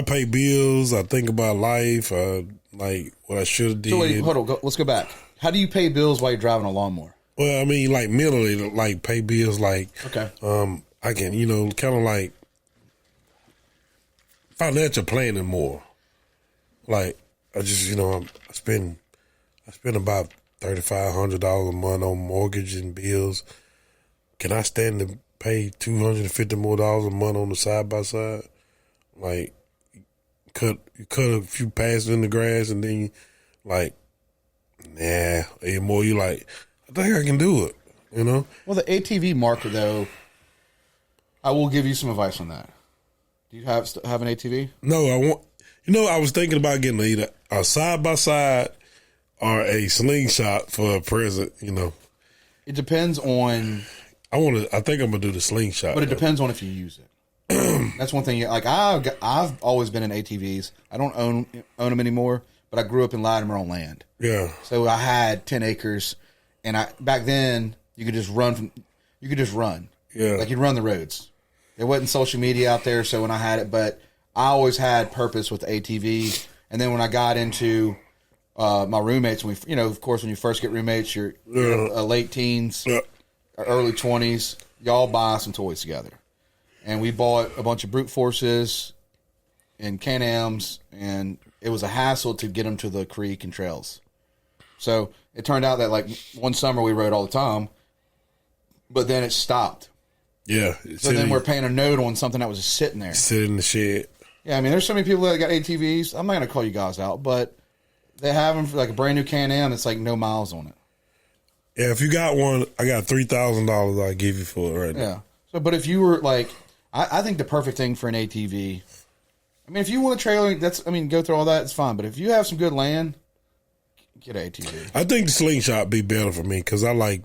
I pay bills. I think about life. Like what I should have did. So wait, hold on. Let's go back. How do you pay bills while you're driving a lawnmower? Well, I mean, like mentally, like pay bills. Like, okay, I can, kind of like financial planning more. Like, I just, I spend about $3,500 a month on mortgage and bills. Can I stand to pay $250 more a month on the side by side? Like, you cut a few passes in the grass, and then you, like, nah. More you like, I think I can do it. Well, the ATV market, though, I will give you some advice on that. Do you have an ATV? No, I want. I was thinking about getting either a side by side or a slingshot for a present. It depends on. I think I'm gonna do the slingshot, but it depends on if you use it. That's one thing. Like I've always been in ATVs. I don't own them anymore, but I grew up in Latimer on land. Yeah. So I had 10 acres, and back then you could just run. Yeah. Like you'd run the roads. There wasn't social media out there, so when I had it, but I always had purpose with the ATV. And then when I got into my roommates, of course, when you first get roommates, you're late teens, early 20s. Y'all buy some toys together. And we bought a bunch of brute forces and Can-Ams, and it was a hassle to get them to the creek and trails. So it turned out that like one summer we rode all the time, but then it stopped. Yeah. So then we're paying a note on something that was just sitting there. Sitting in the shed. Yeah, I mean, there's so many people that got ATVs. I'm not going to call you guys out, but they have them for like a brand new Can-Am. It's like no miles on it. Yeah, if you got one, I got $3,000 I'll give you for it right now. Yeah. So, but if you were like, I think the perfect thing for an ATV, I mean, if you want a trailer, go through all that, it's fine. But if you have some good land, get an ATV. I think the slingshot be better for me because I like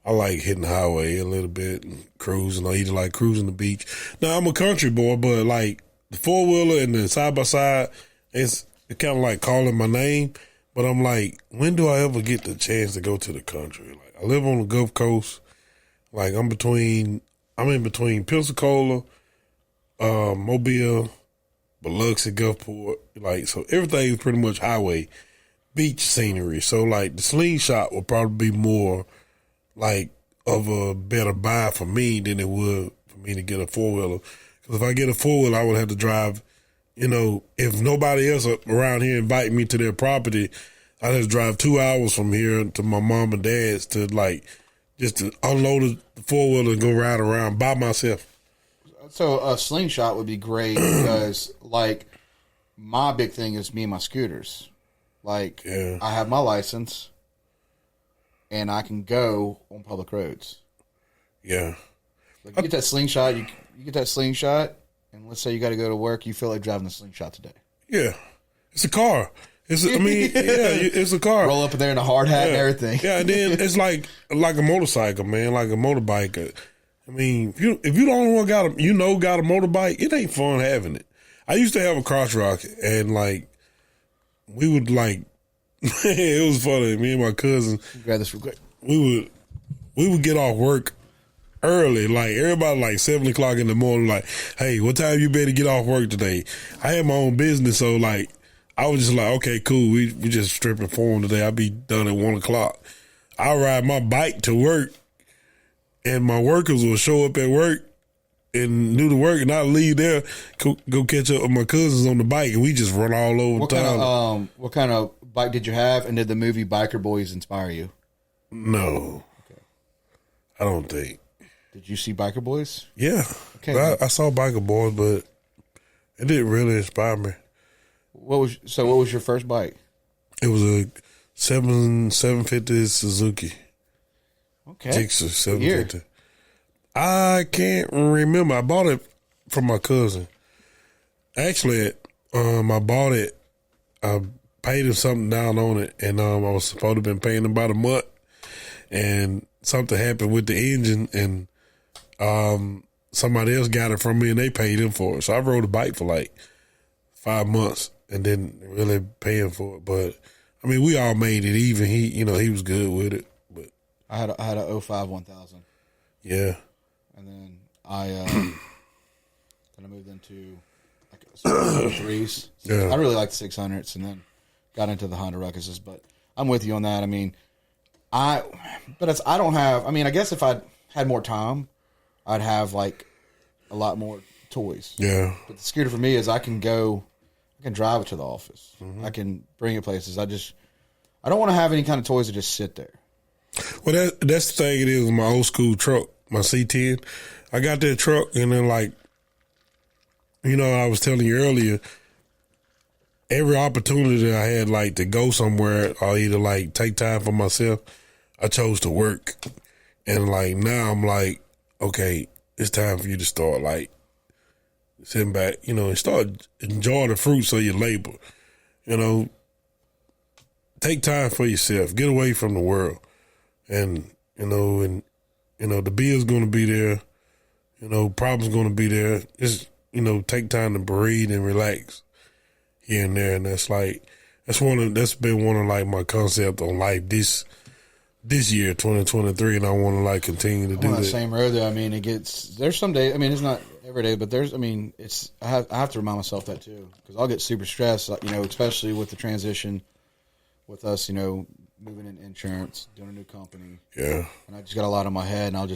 hitting the highway a little bit and cruising. I either like cruising the beach. Now, I'm a country boy, but like the four-wheeler and the side-by-side, it's kind of like calling my name. But I'm like, when do I ever get the chance to go to the country? Like, I live on the Gulf Coast. Like, I'm in between Pensacola, Mobile, Biloxi, Gulfport. Like, so everything is pretty much highway, beach scenery. So, like, the slingshot will probably be more like of a better buy for me than it would for me to get a four-wheeler. Because if I get a four-wheeler, I would have to drive, if nobody else around here invite me to their property, I'd have to drive 2 hours from here to my mom and dad's to, like, just to unload the four-wheeler and go ride around by myself. So a slingshot would be great because, like, my big thing is me and my scooters. Like, yeah. I have my license, and I can go on public roads. Yeah. Like, you get that slingshot, you get that slingshot, and let's say you got to go to work, you feel like driving the slingshot today. Yeah. It's a car. It's a car. Roll up in there in a hard hat and everything. Yeah, and then it's like a motorcycle, man, like a motorbike. I mean, if you the only one got a motorbike, it ain't fun having it. I used to have a cross rock, and like we would like it was funny. Me and my cousin, grab this real quick. We would get off work early, like everybody like 7 o'clock in the morning. Like, hey, what time you better get off work today? I had my own business, so like. I was just like, okay, cool. We just stripping form today. I'll be done at 1 o'clock. I'll ride my bike to work, and my workers will show up at work and do the work, and I'll leave there, go catch up with my cousins on the bike, and we just run all over town. What kind of bike did you have, and did the movie Biker Boys inspire you? No. Okay. I don't think. Did you see Biker Boys? Yeah. Okay. I saw Biker Boys, but it didn't really inspire me. What was your first bike? It was a 750 Suzuki. Okay. Gixxer 750. I can't remember. I bought it from my cousin. Actually, I bought it. I paid him something down on it, and I was supposed to have been paying him about a month. And something happened with the engine, and somebody else got it from me, and they paid him for it. So I rode a bike for like 5 months. And didn't really pay him for it, but I mean, we all made it even. He was good with it. But I had a 05 1000. Yeah. And then I moved into threes. Yeah. I really like the 600s, and then got into the Honda Ruckuses. But I'm with you on that. I mean, I don't have. I mean, I guess if I had more time, I'd have like a lot more toys. Yeah. But the scooter for me is I can drive it to the office. I can bring it places. I don't want to have any kind of toys that just sit there. Well, that's the thing. It is my old school truck, my C10. I got that truck, and then like, I was telling you earlier, every opportunity that I had like to go somewhere or either like take time for myself, I chose to work. And like now I'm like, okay, it's time for you to start like sitting back, and start enjoying the fruits of your labor. Take time for yourself. Get away from the world. And the bill's gonna be there, problems gonna be there. Just, take time to breathe and relax here and there. And that's been one of like my concept on life this year, 2023, and I want to like continue to do that. On the same road though. I mean, there's some days. I mean, it's not every day, but I have to remind myself that too, because I'll get super stressed. Especially with the transition with us. Moving in insurance, doing a new company. Yeah, and I just got a lot on my head, and I'll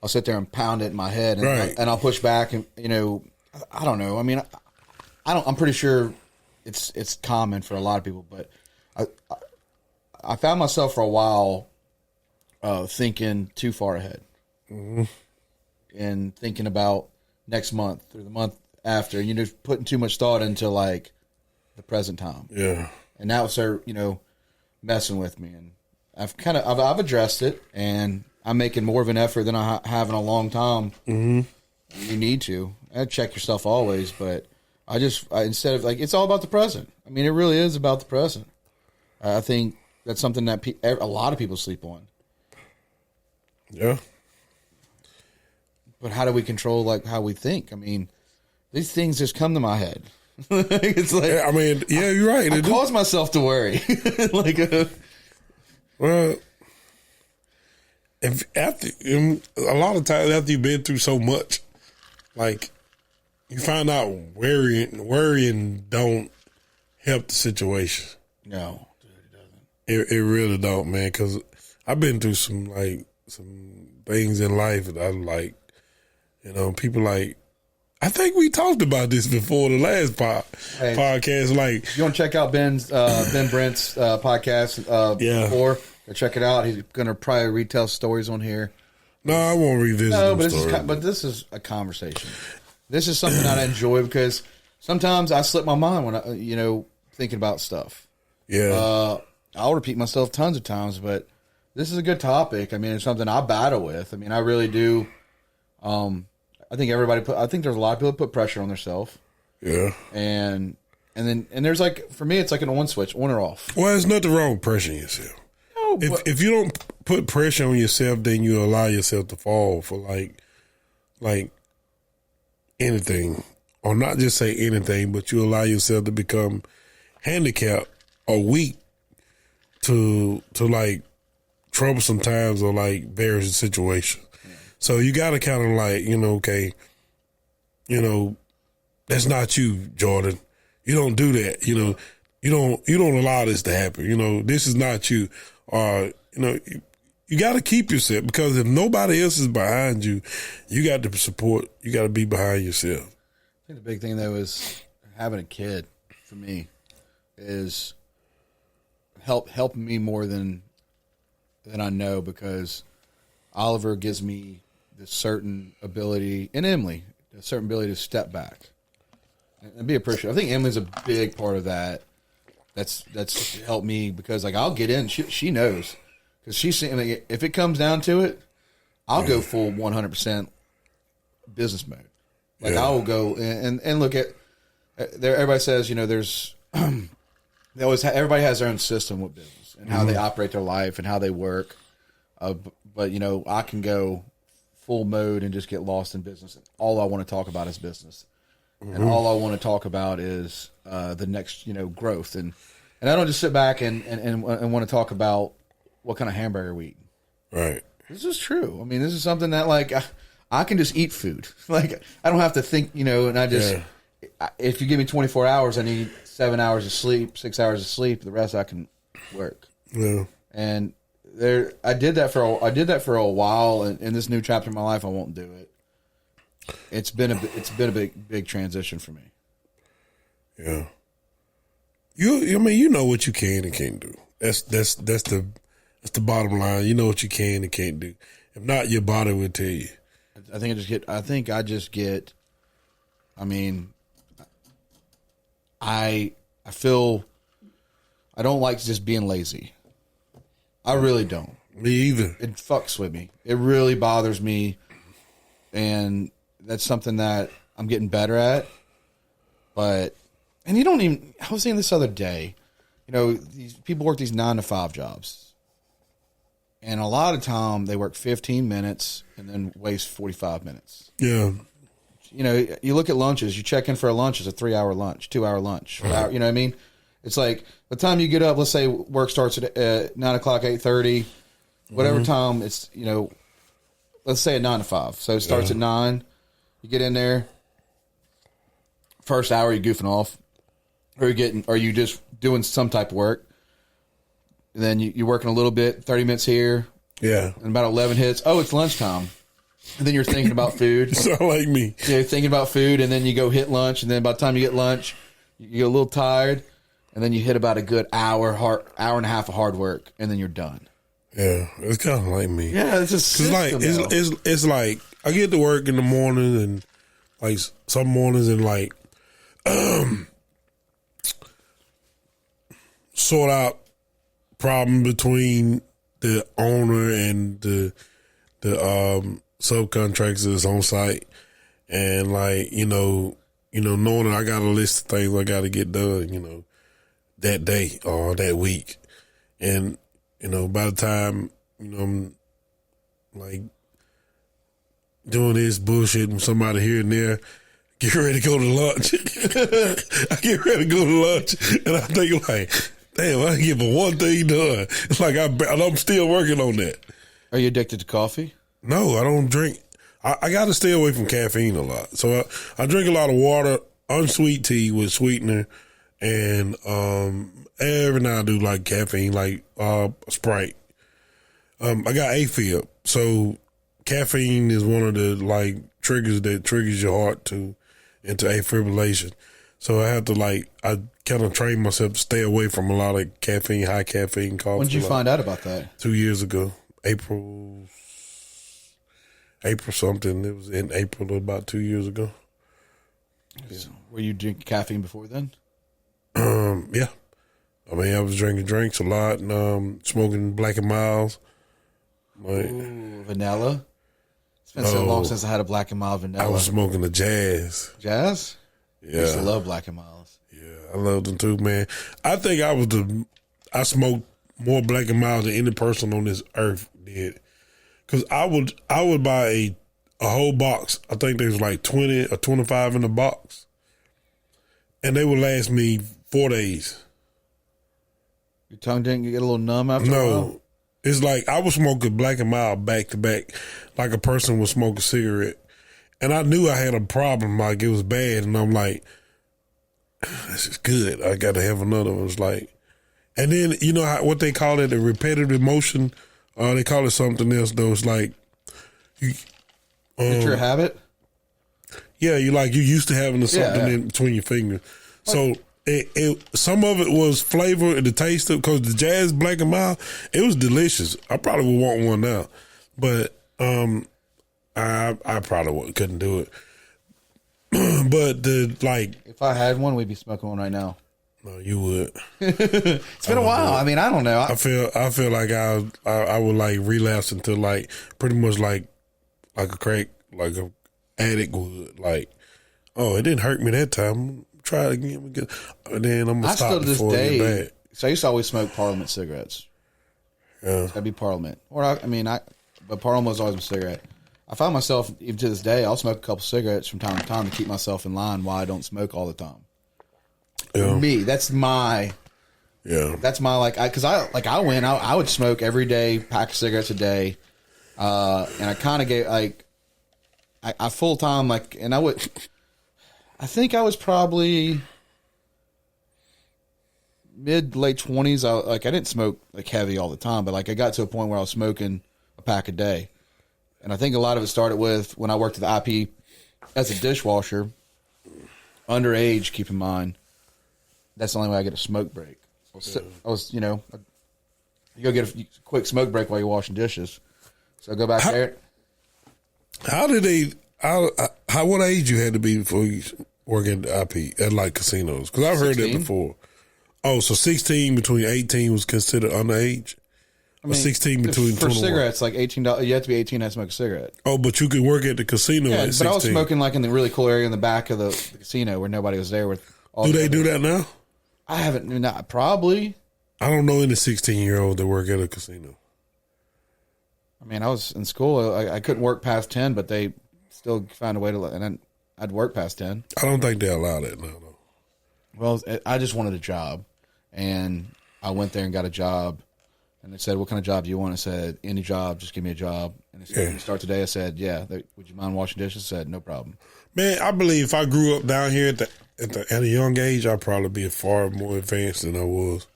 sit there and pound it in my head, and, right. and I'll push back, and I don't know. I mean, I'm pretty sure it's common for a lot of people, but I found myself for a while thinking too far ahead, and thinking about next month or the month after, and putting too much thought into like the present time. Yeah, and that would start messing with me, and I've addressed it, and I'm making more of an effort than I have in a long time. Mm-hmm. You need to check yourself always, but instead of like, it's all about the present. I mean, it really is about the present. I think that's something that a lot of people sleep on. Yeah. But how do we control like how we think? I mean, these things just come to my head. It's like, I mean, yeah, you're right. I cause myself to worry. Well, a lot of times after you've been through so much, like you find out worrying don't help the situation. No, dude, it doesn't. It really don't, man. Because I've been through some things in life that I like. People like. I think we talked about this before the last podcast. Like, you want to check out Ben Brent's podcast? Before, go check it out. He's going to probably retell stories on here. No, I won't revisit. No, but this is a conversation. This is something that I enjoy because sometimes I slip my mind when I, thinking about stuff. Yeah, I'll repeat myself tons of times, but this is a good topic. I mean, it's something I battle with. I mean, I really do. I think there's a lot of people that put pressure on themselves. Yeah. And there's like, for me, it's like an on switch, on or off. Well, there's nothing wrong with pressuring yourself. No, if you don't put pressure on yourself, then you allow yourself to fall for like anything, or not just say anything, but you allow yourself to become handicapped or weak to like troublesome times or like various situations. So you got to kind of like, okay, that's not you, Jordan. You don't do that. You don't allow this to happen. This is not you. You got to keep yourself, because if nobody else is behind you, you got to support. You got to be behind yourself. I think the big thing though is having a kid for me is helping me more than I know, because Oliver gives me this certain ability, and Emily, a certain ability to step back and be appreciative. I think Emily's a big part of that. That's helped me, because like I'll get in. She knows, because she's saying, like, if it comes down to it, I'll go full 100% business mode. Like I will go and look at there. Everybody says there's everybody has their own system with business and how they operate their life and how they work. But I can go full mode and just get lost in business. All I want to talk about is business, and all I want to talk about is the next growth. And I don't just sit back and want to talk about what kind of hamburger we eat. Right. This is true. I mean, this is something that like I can just eat food. Like I don't have to think. And I just if you give me 24 hours, I need 7 hours of sleep, 6 hours of sleep. The rest I can work. Yeah. And I did that for a while. And in this new chapter of my life, I won't do it. It's been a big transition for me. Yeah. I mean, you know what you can and can't do. That's the bottom line. You know what you can and can't do. If not, your body will tell you. I just get. I mean, I feel I don't like just being lazy. I really don't. Me either. It fucks with me. It really bothers me, and that's something that I'm getting better at. But you don't even. I was saying this other day. You know, these people work these 9-to-5 jobs, and a lot of time they work 15 minutes and then waste 45 minutes. Yeah. You know, you look at lunches. You check in for a lunch. It's a 3-hour lunch, 2-hour lunch. You know what I mean? It's like the time you get up. Let's say work starts at 9 o'clock, 8:30, whatever time. It's let's say at 9 to 5. So it starts at 9. You get in there. First hour, you're goofing off, or you just doing some type of work. And then you're working a little bit, 30 minutes here. Yeah. And about 11 hits. Oh, it's lunchtime. And then you're thinking about food. Sound like me. You're thinking about food, and then you go hit lunch, and then by the time you get lunch, you get a little tired, and then you hit about a good hour and a half of hard work, and then you're done. Yeah, it's kind of like me. Yeah, it's just it's like I get to work in the morning, and like some mornings, and like sort out problem between the owner and the subcontractors on site, and like knowing that I got a list of things I got to get done, that day or that week, and by the time I'm like doing this bullshit with somebody here and there, get ready to go to lunch. I get ready to go to lunch, and I think like, damn, I get but one thing done. It's like I'm still working on that. Are you addicted to coffee? No, I don't drink. I got to stay away from caffeine a lot. So I drink a lot of water, unsweet tea with sweetener, and every now I do like caffeine, like Sprite. I got AFib, so caffeine is one of the like triggers that triggers your heart into afibrillation. So I have to I kind of train myself to stay away from a lot of caffeine, high caffeine coffee. When did you find out about that? 2 years ago, April something. It was in April about 2 years ago. Yeah. Were you drinking caffeine before then? Yeah. I mean, I was drinking drinks a lot and smoking Black and Milds. Ooh, vanilla. It's been so long since I had a Black and Mild vanilla. I was smoking the Jazz. Jazz? Yeah. I used to love Black and Milds. Yeah, I loved them too, man. I think I smoked more Black and Milds than any person on this earth did. Because I would buy a whole box. I think there was like 20 or 25 in the box. And they would last me 4 days. Your tongue didn't get a little numb after a while? No. It's like I was smoking Black and Mild back to back like a person would smoke a cigarette. And I knew I had a problem, like it was bad. And I'm like, this is good. I got to have another one. It's like, and then, what they call it, a repetitive motion. They call it something else though. It's like It's your habit? Yeah, you used to having something in between your fingers. So some of it was flavor and the taste of, because the Jazz Black and Mild, it was delicious. I probably would want one now, but I probably couldn't do it. But if I had one, we'd be smoking one right now. No, you would. It's been a while. I mean, I don't know. I feel like I would relapse into pretty much like a crack, like a addict would. It didn't hurt me that time. Try it again. And then I'm gonna stop before it get bad. So I used to always smoke Parliament cigarettes. Yeah, it's gotta be Parliament. But Parliament was always my cigarette. I find myself, even to this day, I'll smoke a couple cigarettes from time to time to keep myself in line while I don't smoke all the time. Yeah. For me, that's my because I would smoke every day, pack of cigarettes a day, and I kind of gave I full time and I I think I was probably late 20s. I didn't smoke like heavy all the time, but like I got to a point where I was smoking a pack a day. And I think a lot of it started with when I worked at the IP as a dishwasher, underage, keep in mind. That's the only way I get a smoke break. I was, you go get a quick smoke break while you're washing dishes. So I go back there. How did they, what age you had to be before you work at the IP, at like casinos? Because I've heard that before. Oh, so 16 between 18 was considered underage? Or 16 between 21? For cigarettes, like $18, you have to be 18 to smoke a cigarette. Oh, but you could work at the casino at 16. But I was smoking like in the really cool area in the back of the casino where nobody was there. With all do they do that now? I haven't, probably. I don't know any 16-year-old that work at a casino. I mean, I was in school. I couldn't work past 10, but they still found a way to, and then I'd work past 10. I don't think they allow that now, though. Well, I just wanted a job, and I went there and got a job, and they said, what kind of job do you want? I said, any job, just give me a job. And they said, can you start today? I said, yeah. Would you mind washing dishes? I said, no problem. Man, I believe if I grew up down here at a young age, I'd probably be far more advanced than I was.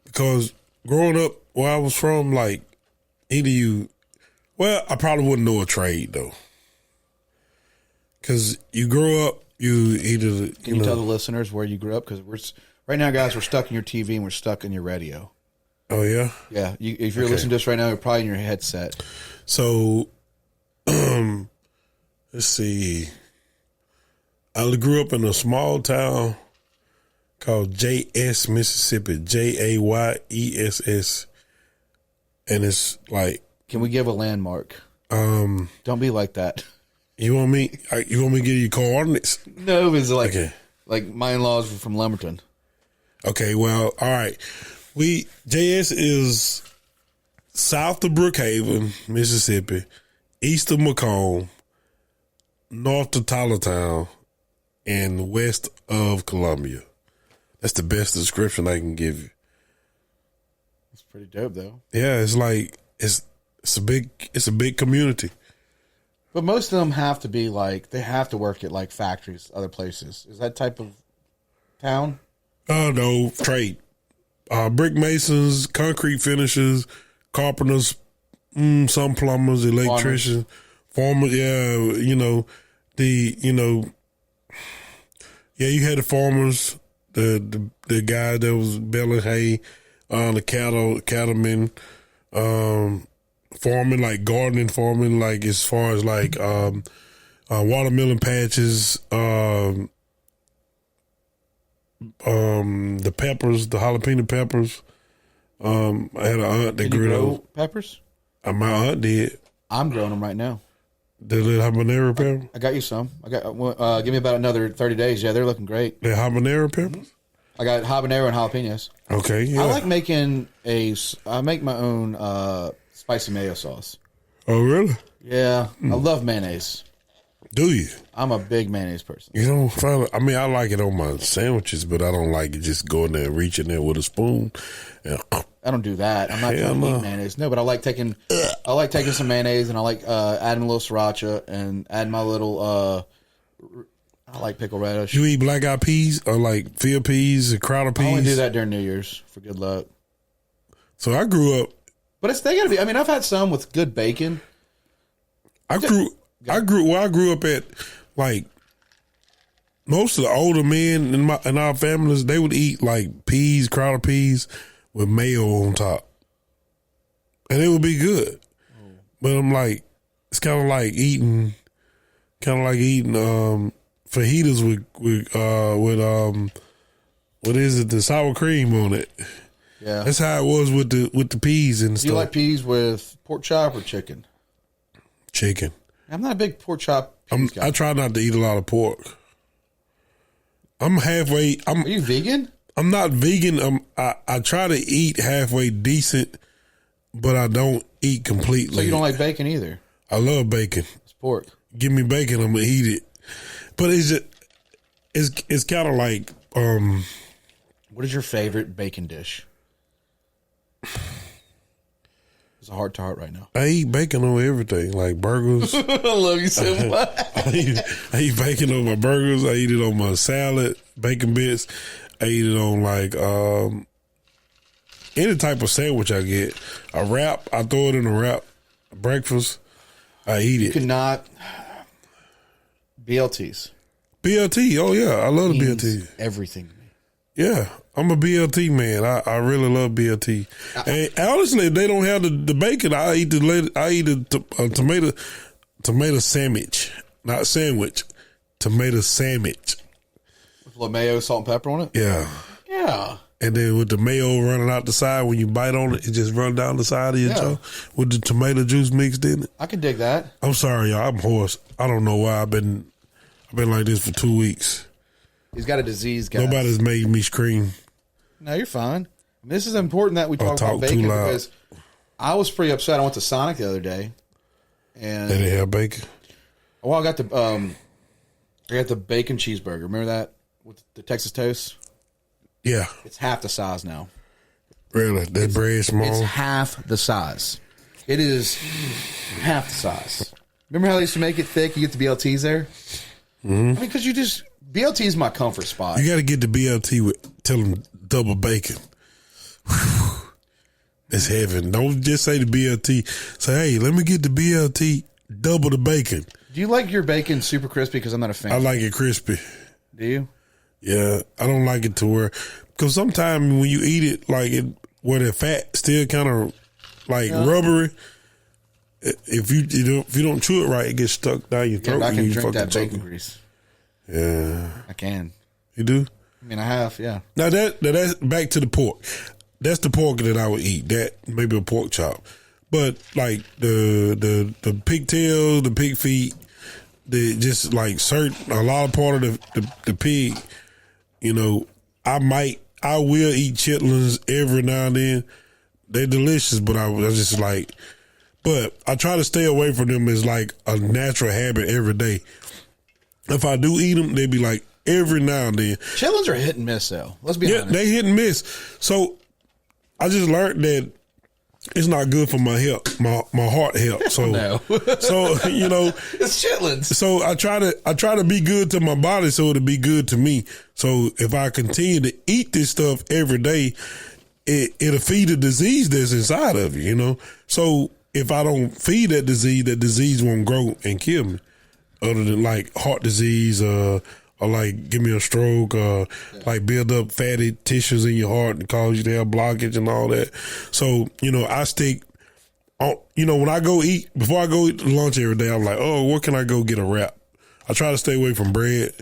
Because growing up where I was from, like, I probably wouldn't know a trade, though. Because you grow up, you either... Can you tell the listeners where you grew up? Because right now, guys, we're stuck in your TV and we're stuck in your radio. Oh, yeah? Yeah. If you're listening to us right now, you're probably in your headset. So, let's see. I grew up in a small town called J.S., Mississippi. Jayess. And it's like... Can we give a landmark? Don't be like that. You want me to give you coordinates? No, it's like my in-laws were from Lumberton. Okay, well, all right. JS is south of Brookhaven, Mississippi, east of Macomb, north of Tylertown, and west of Columbia. That's the best description I can give you. It's pretty dope, though. Yeah, it's like it's a big community. But most of them have to be like they have to work at like factories, other places. Is that type of town? Oh no, trade. Brick masons, concrete finishers, carpenters, some plumbers, electricians, farmers. Yeah, you had the farmers, the guy that was baling hay, the cattlemen, farming, like gardening farming, like as far as like watermelon patches, the peppers, the jalapeno peppers. I had an aunt that grew those peppers. My aunt did. I'm growing them right now. The little habanero pepper. I got you some. Give me about another 30 days. Yeah, they're looking great. The habanero peppers. I got habanero and jalapenos. Okay, yeah. I like making I make my own spicy mayo sauce. Oh, really? Yeah, I love mayonnaise. Do you? I'm a big mayonnaise person. You don't find it? I mean, I like it on my sandwiches, but I don't like it just going there and reaching there with a spoon. And, I don't do that. I'm not trying to eat mayonnaise. No, but I like taking some mayonnaise and I like adding a little sriracha and adding my little. I like pickled radish. You eat black eyed peas or like field peas and crowder peas? I only do that during New Year's for good luck. So I grew up. But they gotta be. I mean, I've had some with good bacon. I grew up at, like, most of the older men in our families, they would eat like peas, crowder peas with mayo on top, and it would be good. But I'm like, it's kind of like eating fajitas with what is it? The sour cream on it. Yeah, that's how it was with the peas and stuff. Do you like peas with pork chop or chicken? Chicken. I'm not a big pork chop. I try not to eat a lot of pork. I'm halfway. Are you vegan? I'm not vegan. I try to eat halfway decent, but I don't eat completely. So you don't like bacon either? I love bacon. It's pork. Give me bacon, I'm gonna eat it. But it's kind of like. What is your favorite bacon dish? It's a heart to heart right now. I eat bacon on everything, like burgers. I love you so much. I eat bacon on my burgers. I eat it on my salad, bacon bits. I eat it on like any type of sandwich I get. A wrap, I throw it in a wrap. Breakfast, I eat it. You cannot. BLTs. BLT, oh yeah, I love the BLT. Everything. Yeah, I'm a BLT man. I really love BLT. And honestly, if they don't have the bacon, I eat the tomato sandwich, not sandwich, tomato sandwich. With a little mayo, salt, and pepper on it? Yeah. Yeah. And then with the mayo running out the side, when you bite on it, it just run down the side of your jaw with the tomato juice mixed in it. I can dig that. I'm sorry, y'all. I'm hoarse. I don't know why I've been like this for 2 weeks. He's got a disease, guys. Nobody's made me scream. No, you're fine. This is important that we talk about bacon because I was pretty upset. I went to Sonic the other day, and they didn't have bacon. Well, I got the bacon cheeseburger. Remember that with the Texas toast? Yeah, it's half the size now. Really, that bread small. It's half the size. It is half the size. Remember how they used to make it thick? You get the BLTs there. Mm-hmm. I mean, because BLT is my comfort spot. You got to get the BLT with tell them double bacon. Whew. It's heaven. Don't just say the BLT. Say, hey, let me get the BLT double the bacon. Do you like your bacon super crispy? Because I'm not a fan. I like it crispy. Do you? Yeah, I don't like it to where, because sometimes when you eat it, like where the fat still kind of like rubbery. If you don't chew it right, it gets stuck down your throat. I can and you drink that bacon choking. grease. Yeah, I can. You do? I mean, I have. Yeah. Now that's back to the pork. That's the pork that I would eat. That maybe a pork chop, but like the pigtails, the pig feet, the just like a lot of part of the pig. You know, I will eat chitlins every now and then. They're delicious, but I just like. But I try to stay away from them as like a natural habit every day. If I do eat them, they be like every now and then. Chitlins are hit and miss, though. Let's be honest. They hit and miss. So I just learned that it's not good for my health, my heart health. So no. So you know, it's chitlins. So I try to be good to my body, so it'll be good to me. So if I continue to eat this stuff every day, it'll feed the disease that's inside of you. You know, so. If I don't feed that disease won't grow and kill me. Other than like heart disease, or like give me a stroke, or like build up fatty tissues in your heart and cause you to have blockage and all that. So, you know, I stick on, you know, when I go eat, before I go eat lunch every day, I'm like, oh, where can I go get a wrap? I try to stay away from bread,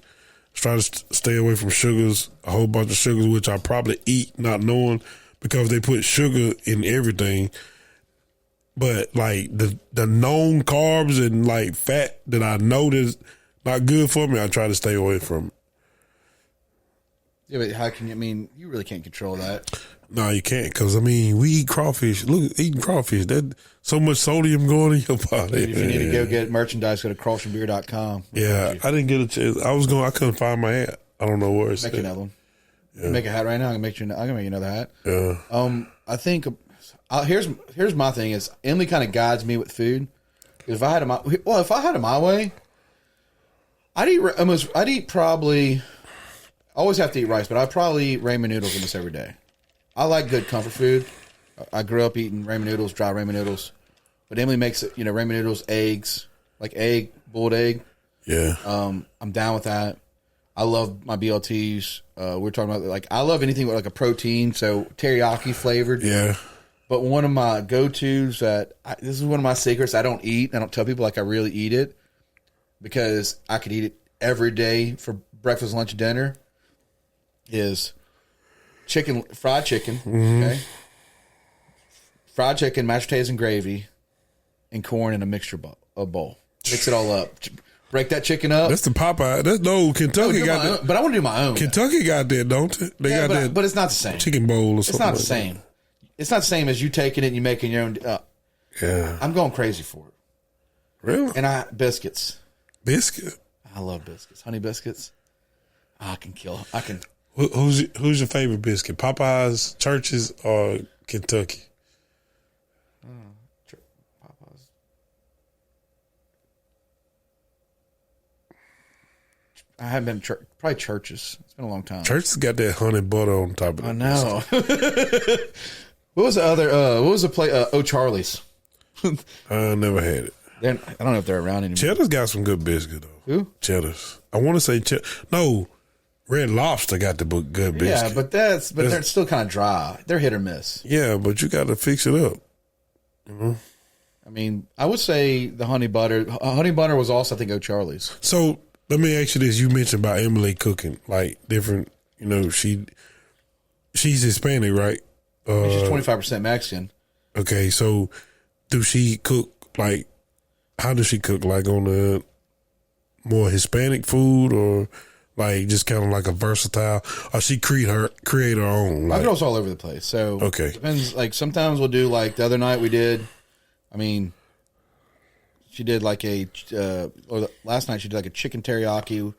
try to stay away from sugars, a whole bunch of sugars, which I probably eat not knowing because they put sugar in everything. But like the known carbs and like fat that I know that's not good for me, I try to stay away from. Yeah, but how can you? I mean, you really can't control that. No, you can't, because I mean, we eat crawfish. Look, eating crawfish, that so much sodium going in your body. If you need to go get merchandise, go to crawshandbeer.com. Yeah, I didn't get a chance. I couldn't find my hat. I don't know where it's Make another one. Yeah. Make a hat right now. I can make you another hat. Yeah. I think. Here's my thing is Emily kind of guides me with food. If I had it my way, I'd eat probably. I always have to eat rice, but I'd probably eat ramen noodles almost every day. I like good comfort food. I grew up eating ramen noodles, dry ramen noodles, but Emily makes it. You know, ramen noodles, eggs, like boiled egg. Yeah. I'm down with that. I love my BLTs. We're talking about like I love anything with like a protein, so teriyaki flavored. Yeah. But one of my go-tos this is one of my secrets I don't eat. I don't tell people like I really eat it because I could eat it every day for breakfast, lunch, and dinner is fried chicken, okay? Fried chicken, mashed potatoes and gravy, and corn in a mixture bowl. Mix it all up. Break that chicken up. That's the Popeye. Kentucky got that. But I want to do my own. Kentucky got that, don't they? They got that. But it's not the same. Chicken bowl or something. It's not the same. It's not the same as you taking it and you making your own. Yeah. I'm going crazy for it. Really? And biscuits. Biscuit? I love biscuits. Honey biscuits. I can. Who's your favorite biscuit? Popeyes, Church's, or Kentucky? Popeyes. I haven't been to church, probably Churches. It's been a long time. Church's got that honey butter on top of it. I know. What was the other? What was the place? O'Charlie's. I never had it. I don't know if they're around anymore. Cheddar's got some good biscuit though. Who? Cheddar's. I want to say No, Red Lobster got the good biscuit. Yeah, but they're still kind of dry. They're hit or miss. Yeah, but you got to fix it up. I mean, I would say the honey butter. Honey butter was also, I think, O'Charlie's. So let me ask you this: you mentioned about Emily cooking, like different. You know, she's Hispanic, right? She's 25% Mexican. Okay, so do she cook like? How does she cook? Like on the more Hispanic food, or like just kind of like a versatile? Or she create her own? My Like, girl's all over the place. So okay, depends. Like sometimes we'll do like the other night we did. I mean, she did like last night she did like a chicken teriyaki,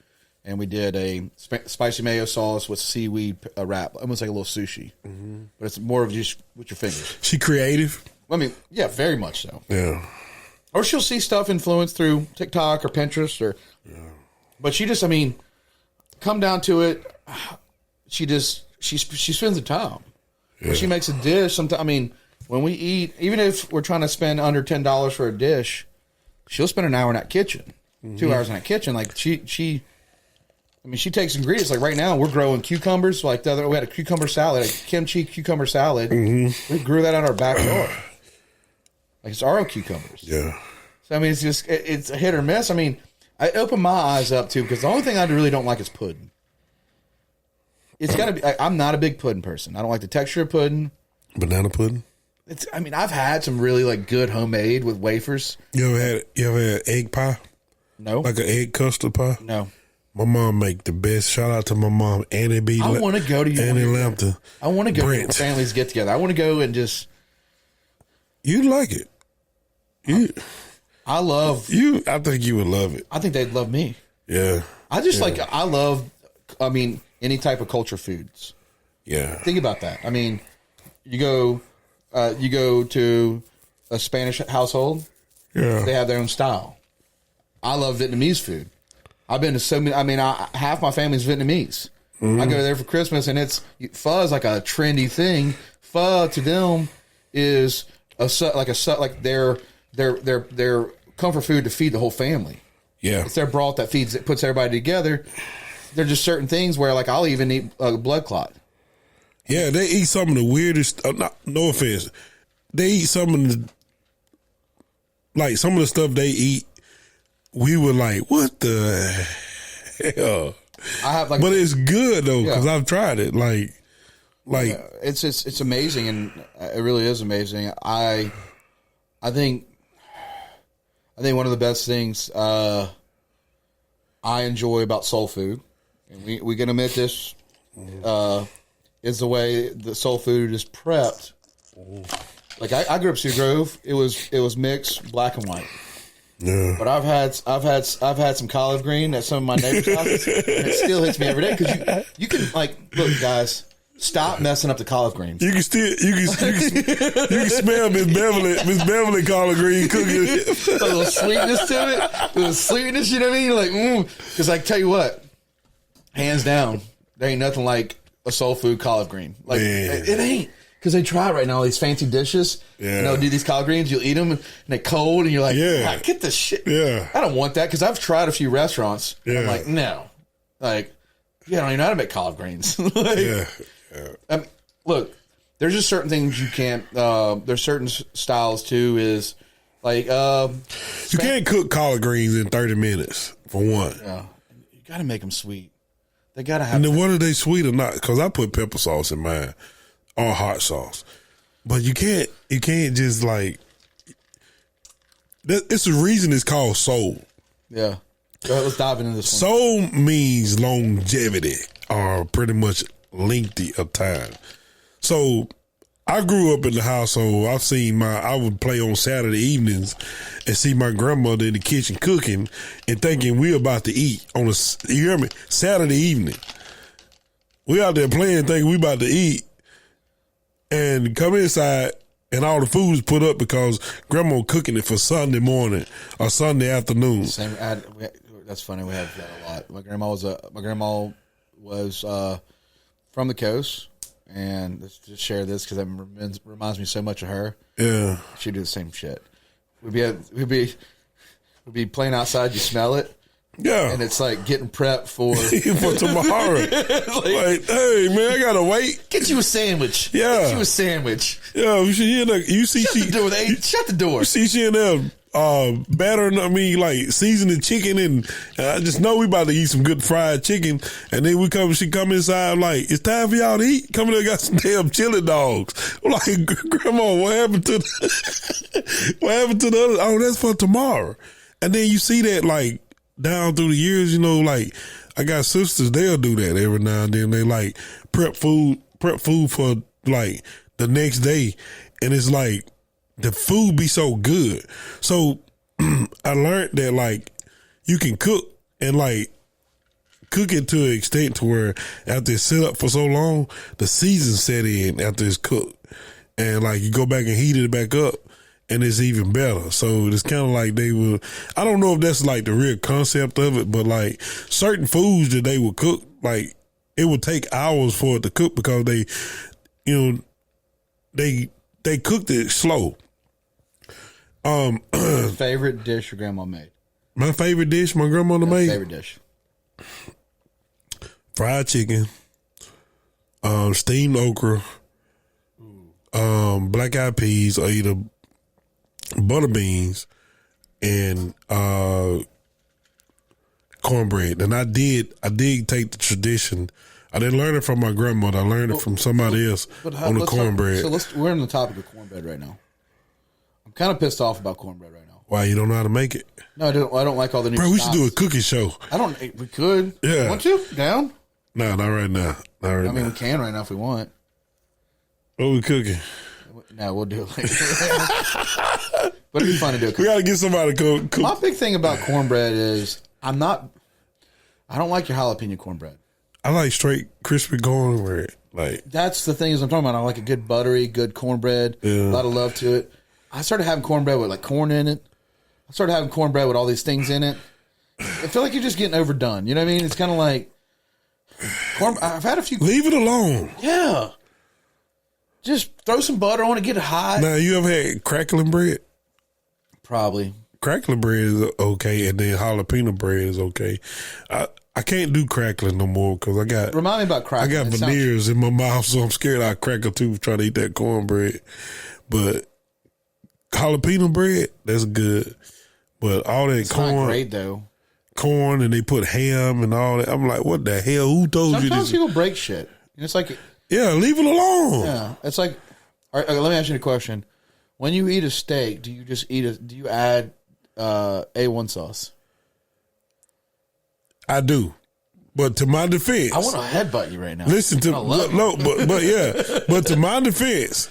and we did a spicy mayo sauce with seaweed wrap, almost like a little sushi. Mm-hmm. But it's more of just with your fingers. She creative. I mean, yeah, very much so. Yeah. Or she'll see stuff influenced through TikTok or Pinterest, but she just, I mean, come down to it, she spends the time. Yeah. When she makes a dish, sometimes, I mean, when we eat, even if we're trying to spend under $10 for a dish, she'll spend an hour in that kitchen, 2 hours in that kitchen. Like she takes ingredients. Like right now, we're growing cucumbers. Like we had a cucumber salad, a kimchi cucumber salad. Mm-hmm. We grew that out our backyard. Like it's our own cucumbers. Yeah. So I mean, it's a hit or miss. I mean, I open my eyes up too because the only thing I really don't like is pudding. It's got to be. I'm not a big pudding person. I don't like the texture of pudding. Banana pudding. I mean, I've had some really like good homemade with wafers. You ever had egg pie? No. Like an egg custard pie? No. My mom make the best. Shout out to my mom, Annie B. I want to go to Annie Lampton. I want to go Brent. to families get together. I want to go and just. You'd like it. I think you would love it. I think they'd love me. Yeah. I love, I mean, any type of culture foods. Yeah. Think about that. I mean, you go to a Spanish household. Yeah. They have their own style. I love Vietnamese food. I've been to so many, I mean, half my family's Vietnamese. Mm-hmm. I go there for Christmas and pho is like a trendy thing. Pho to them is like their comfort food to feed the whole family. Yeah, it's their broth that puts everybody together. There's just certain things where like I'll even eat a blood clot. Yeah, they eat some of the weirdest. No offense, they eat some of the stuff they eat. We were like, what the hell? But it's good though because I've tried it. It's amazing, and it really is amazing. I think one of the best things I enjoy about soul food, and we can admit this, is the way the soul food is prepped. Like I grew up Cedar Grove. It was mixed black and white. Yeah. But I've had some collard green at some of my neighbors' houses, and it still hits me every day because you can like look, guys. Stop messing up the collard greens. You can smell Miss Beverly collard green cooking. A little sweetness to it. A little sweetness, you know what I mean? You're like, because I tell you what, hands down, there ain't nothing like a soul food collard green. Like it ain't. Because they try right now all these fancy dishes. Yeah. And they'll do these collard greens. You'll eat them and they're cold, and you're like, get this shit. Yeah. I don't want that because I've tried a few restaurants. And I'm like, no. Like, I don't even know how to make collard greens. I mean, look, there's just certain things you can't. There's certain styles too. Is like you can't cook collard greens in 30 minutes for one. Yeah, you got to make them sweet. They got to have. And then whether they sweet or not, because I put pepper sauce in mine or hot sauce, but you can't just like. It's the reason it's called soul. Yeah, go ahead, let's dive into this. Soul means longevity, or pretty much lengthy of time. So I grew up in the household. I would play on Saturday evenings and see my grandmother in the kitchen cooking and thinking we're about to eat on you hear me? Saturday evening. We out there playing thinking we about to eat and come inside and all the food is put up because grandma cooking it for Sunday morning or Sunday afternoon. That's funny. We have that a lot. My grandma was from the coast, and let's just share this because it reminds me so much of her. Yeah, she'd do the same shit. We'd be playing outside. You smell it. Yeah, and it's like getting prepped for tomorrow. like, hey man, I gotta wait. Get you a sandwich. Yeah, get you a sandwich. Yeah, you see, shut the door. You see, she in there battering. I mean, like seasoning chicken, and I just know we about to eat some good fried chicken. And then she come inside. I'm like, it's time for y'all to eat. Come in there, got some damn chili dogs. I'm like, Grandma, what happened to the other? Oh, that's for tomorrow. And then you see that like. Down through the years, you know, like I got sisters, they'll do that every now and then. They like prep food for like the next day. And it's like the food be so good. So I learned that like you can cook and like cook it to an extent to where after it's set up for so long, the season set in after it's cooked. And like you go back and heat it back up. And it's even better. So it's kind of like I don't know if that's like the real concept of it, but like certain foods that they would cook, like it would take hours for it to cook because they cooked it slow. Favorite dish your grandma made? My favorite dish my grandmother made? Favorite dish? Fried chicken, steamed okra, black eyed peas, or either butter beans and cornbread. And I did take the tradition. I didn't learn it from my grandmother. I learned it from somebody else on the cornbread. We're on the topic of cornbread right now. I'm kind of pissed off about cornbread right now. Why, you don't know how to make it? No, I don't like all the new Bro, we should do a cooking show. We could. Yeah. Want you? Down? No, not right now. I mean, we can right now if we want. What we cooking? No, we'll do it later. But it'd be fun to do it. We got to get somebody to cook. My big thing about cornbread is I don't like your jalapeno cornbread. I like straight crispy cornbread. Like that's the thing is I'm talking about. I like a good buttery, good cornbread. Yeah. A lot of love to it. I started having cornbread with like corn in it. I started having cornbread with all these things in it. I feel like you're just getting overdone. You know what I mean? It's kind of like I've had a few. Leave it alone. Yeah. Just throw some butter on it, get it hot. Now, you ever had crackling bread? Probably. Crackling bread is okay, and then jalapeno bread is okay. I can't do crackling no more because I got... Remind me about crackling. I got veneers in my mouth, so I'm scared I'll crack a tooth trying to eat that cornbread. But jalapeno bread, that's good. But all that corn... not great, though. Corn, and they put ham and all that. I'm like, what the hell? Who told you this? Sometimes people break shit. It's like... Yeah, leave it alone. Yeah, it's like. All right, let me ask you a question. When you eat a steak, do you add A1 sauce? I do, but to my defense, I want to headbutt you right now. Listen to but to my defense,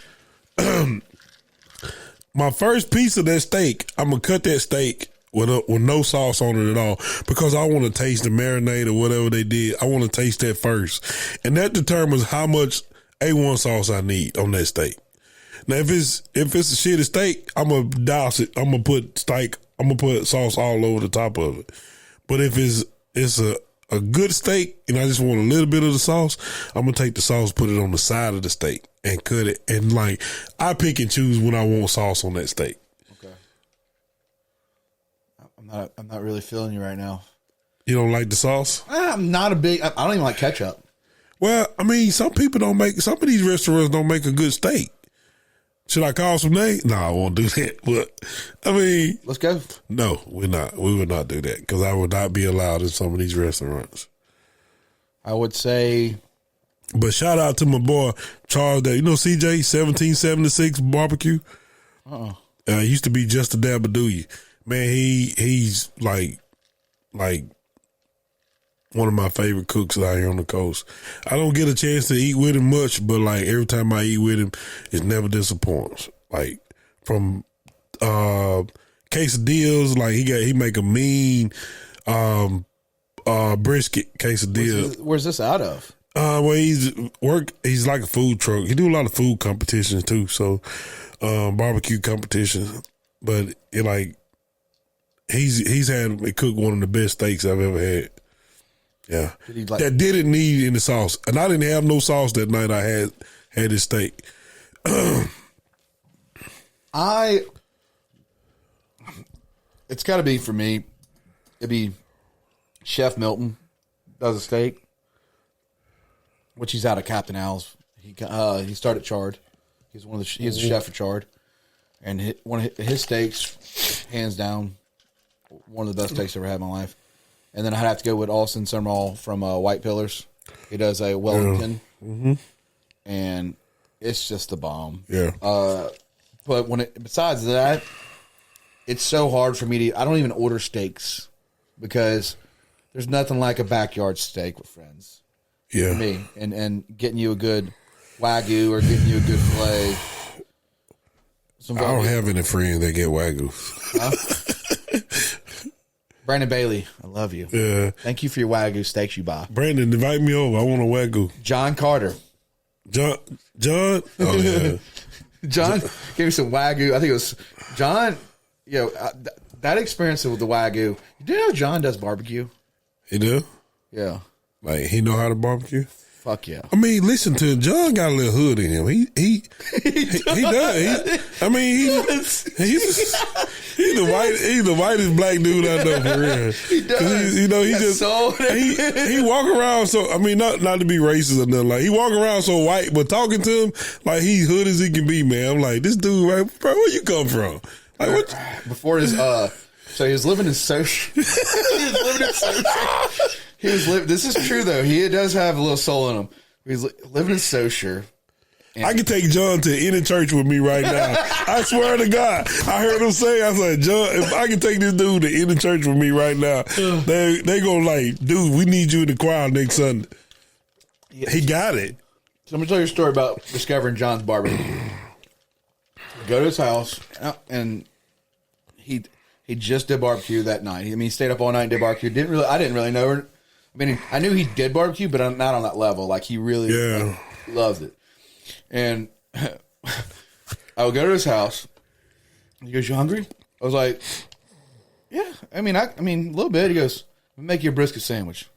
my first piece of that steak, I'm gonna cut that steak with no sauce on it at all because I want to taste the marinade or whatever they did. I want to taste that first, and that determines how much A1 sauce I need on that steak. Now, if it's a shitty steak, I'm gonna douse it. I'm gonna put sauce all over the top of it. But if it's a good steak and I just want a little bit of the sauce, I'm gonna take the sauce, put it on the side of the steak, and cut it. And like I pick and choose when I want sauce on that steak. I'm not really feeling you right now. You don't like the sauce? I'm not a big. I don't even like ketchup. Well, I mean, some of these restaurants don't make a good steak. Should I call some names? No, I won't do that. But I mean, let's go. No, we're not. We would not do that because I would not be allowed in some of these restaurants. I would say. But shout out to my boy Charles. That CJ 1776 barbecue. He used to be just a Dabadoo. Man, he's like one of my favorite cooks out here on the coast. I don't get a chance to eat with him much, but like every time I eat with him, it never disappoints. Like from quesadillas, like he make a mean brisket quesadilla. Where's this out of? Well, he's like a food truck. He do a lot of food competitions too, so barbecue competitions. But he's had cooked one of the best steaks I've ever had. Yeah, that didn't need any sauce, and I didn't have no sauce that night. I had his steak. It's got to be for me. It'd be Chef Milton does a steak, which he's out of Captain Al's. He started Chard. He's a chef for Chard, and one of his steaks, hands down, one of the best steaks I've ever had in my life. And then I'd have to go with Austin Summerall from White Pillars. He does a Wellington, and it's just a bomb. Yeah. But besides that, it's so hard for me to. I don't even order steaks because there's nothing like a backyard steak with friends. Yeah. For me, and getting you a good Wagyu or getting you a good filet. I don't have any friends that get Wagyu. Huh? Brandon Bailey, I love you. Yeah. Thank you for your Wagyu steaks you buy. Brandon, invite me over. I want a Wagyu. John Carter. John? Oh, yeah. John gave me some Wagyu. I think it was John. That experience with the Wagyu. Do you know John does barbecue? He do? Yeah. Like, he know how to barbecue? Fuck yeah. I mean, listen to him. John got a little hood in him. He does. He's the whitest black dude I know for real. He does. He walk around so, I mean, not to be racist or nothing. Like, he walk around so white, but talking to him like he's hood as he can be, man. I'm like, this dude, right, bro, where you come from? Like, what? Before his, so he was living in social. This is true though. He does have a little soul in him. He's living in Saussure. I can take John to any church with me right now. I swear to God. I heard him say, I was like, John, if I can take this dude to any church with me right now, they gonna like, dude, we need you in the choir next Sunday. Yeah. He got it. So let me tell you a story about discovering John's barbecue. Go to his house, and he just did barbecue that night. I mean, he stayed up all night and did barbecue. I didn't really know her. I mean, I knew he did barbecue, but not on that level. Like, he really loves it. And I would go to his house. He goes, "You hungry?" I was like, "Yeah." I mean, a little bit. He goes, "Let me make you a brisket sandwich."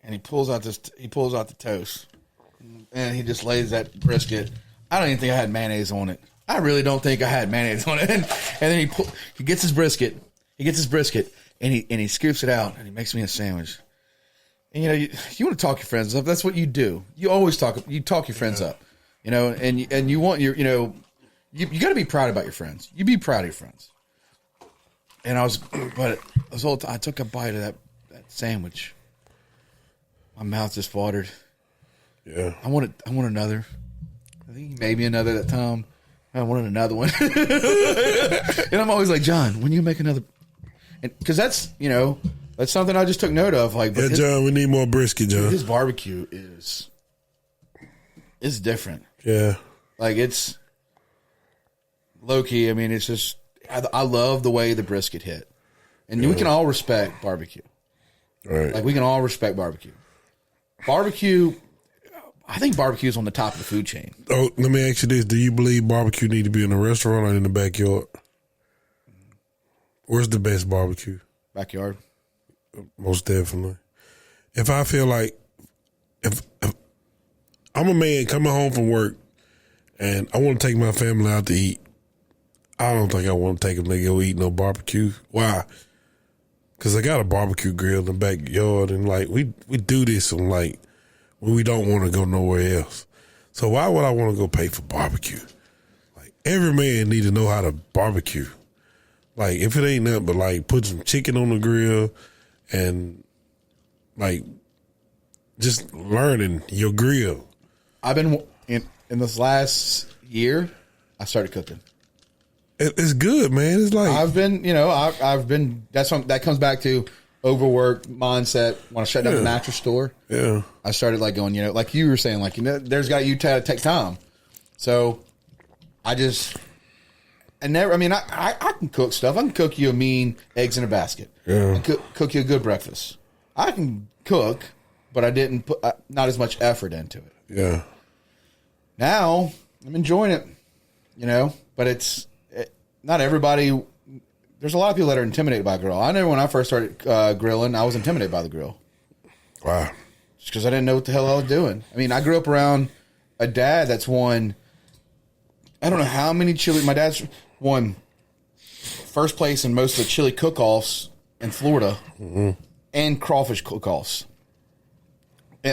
And he pulls out the toast, and he just lays that brisket. I don't even think I had mayonnaise on it. I really don't think I had mayonnaise on it. And then he gets his brisket. And he scoops it out and he makes me a sandwich. And you want to talk your friends up. That's what you do. You always talk your friends up. And you want you got to be proud about your friends. You be proud of your friends. And I took a bite of that sandwich. My mouth just watered. Yeah. I wanted another. I think he made me another that time. I wanted another one. And I'm always like, "John, when you make another?" Because that's something I just took note of. Like, John, we need more brisket, John. His barbecue is different. Yeah, like, it's low key. I mean, it's just I love the way the brisket hit, and we can all respect barbecue. Right? Like, we can all respect barbecue. Barbecue. I think barbecue is on the top of the food chain. Oh, let me ask you this: do you believe barbecue need to be in a restaurant or in the backyard? Where's the best barbecue? Backyard. Most definitely. If I feel like, if I'm a man coming home from work and I want to take my family out to eat, I don't think I want to take them to go eat no barbecue. Why? Because I got a barbecue grill in the backyard, and like we do this on like when we don't want to go nowhere else. So why would I want to go pay for barbecue? Like, every man need to know how to barbecue. Like, if it ain't nothing but like put some chicken on the grill and like just learning your grill. I've been in this last year, I started cooking. It's good, man. It's like I've been. That comes back to overworked mindset. When I shut down the mattress store, I started like going, like you were saying, like, there's got you to take time. So I can cook stuff. I can cook you a mean eggs in a basket. Yeah. I can cook you a good breakfast. I can cook, but I didn't put not as much effort into it. Yeah. Now I'm enjoying it, but not everybody there's a lot of people that are intimidated by a grill. I know when I first started grilling, I was intimidated by the grill. Wow. Just because I didn't know what the hell I was doing. I mean, I grew up around a dad that's won, I don't know how many chili. My dad's won first place in most of the chili cook-offs in Florida and crawfish cook-offs.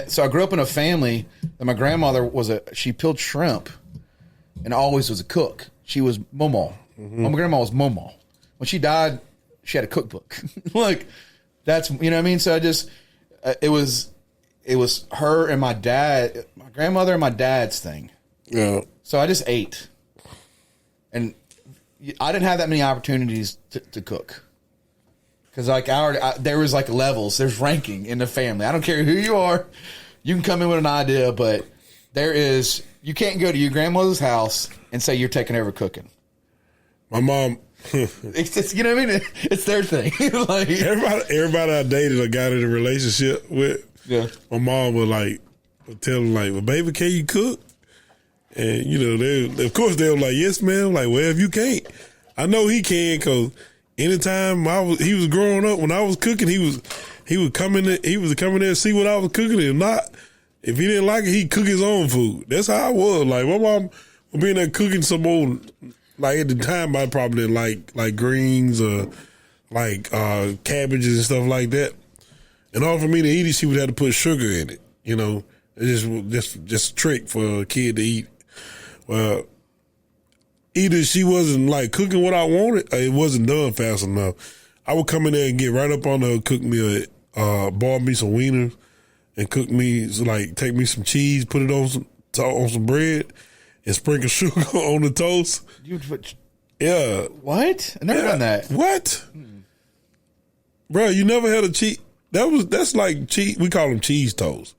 So I grew up in a family that my grandmother she peeled shrimp and always was a cook. She was Mama. My grandma was Mama. When she died, she had a cookbook. Like, that's, you know what I mean? So I just, it was her and my dad, my grandmother and my dad's thing. Yeah. So I just ate. And I didn't have that many opportunities to cook. Because like there was like levels, there's ranking in the family. I don't care who you are. You can come in with an idea, but you can't go to your grandmother's house and say you're taking over cooking. My mom, it's just, you know what I mean? It's their thing. Like everybody I dated or got in a relationship with, yeah. My mom would tell them like, well, baby, can you cook? And you know, they were like, yes, ma'am. Like, well, if you can't, I know he can, because anytime he was growing up, when I was cooking, he would come in there and see what I was cooking. If not, if he didn't like it, he'd cook his own food. That's how I was. Like, my mom would be in there cooking some old, like at the time I probably didn't like greens or like cabbages and stuff like that. In order for me to eat it, she would have to put sugar in it. You know, it's just a trick for a kid to eat. Well, either she wasn't like cooking what I wanted, or it wasn't done fast enough. I would come in there and get right up on her, cook me boil me some wieners, and cook me take me some cheese, put it on some bread, and sprinkle sugar on the toast. Yeah. What? I never done that. What? Bro, you never had a cheese? That's like cheese. We call them cheese toast.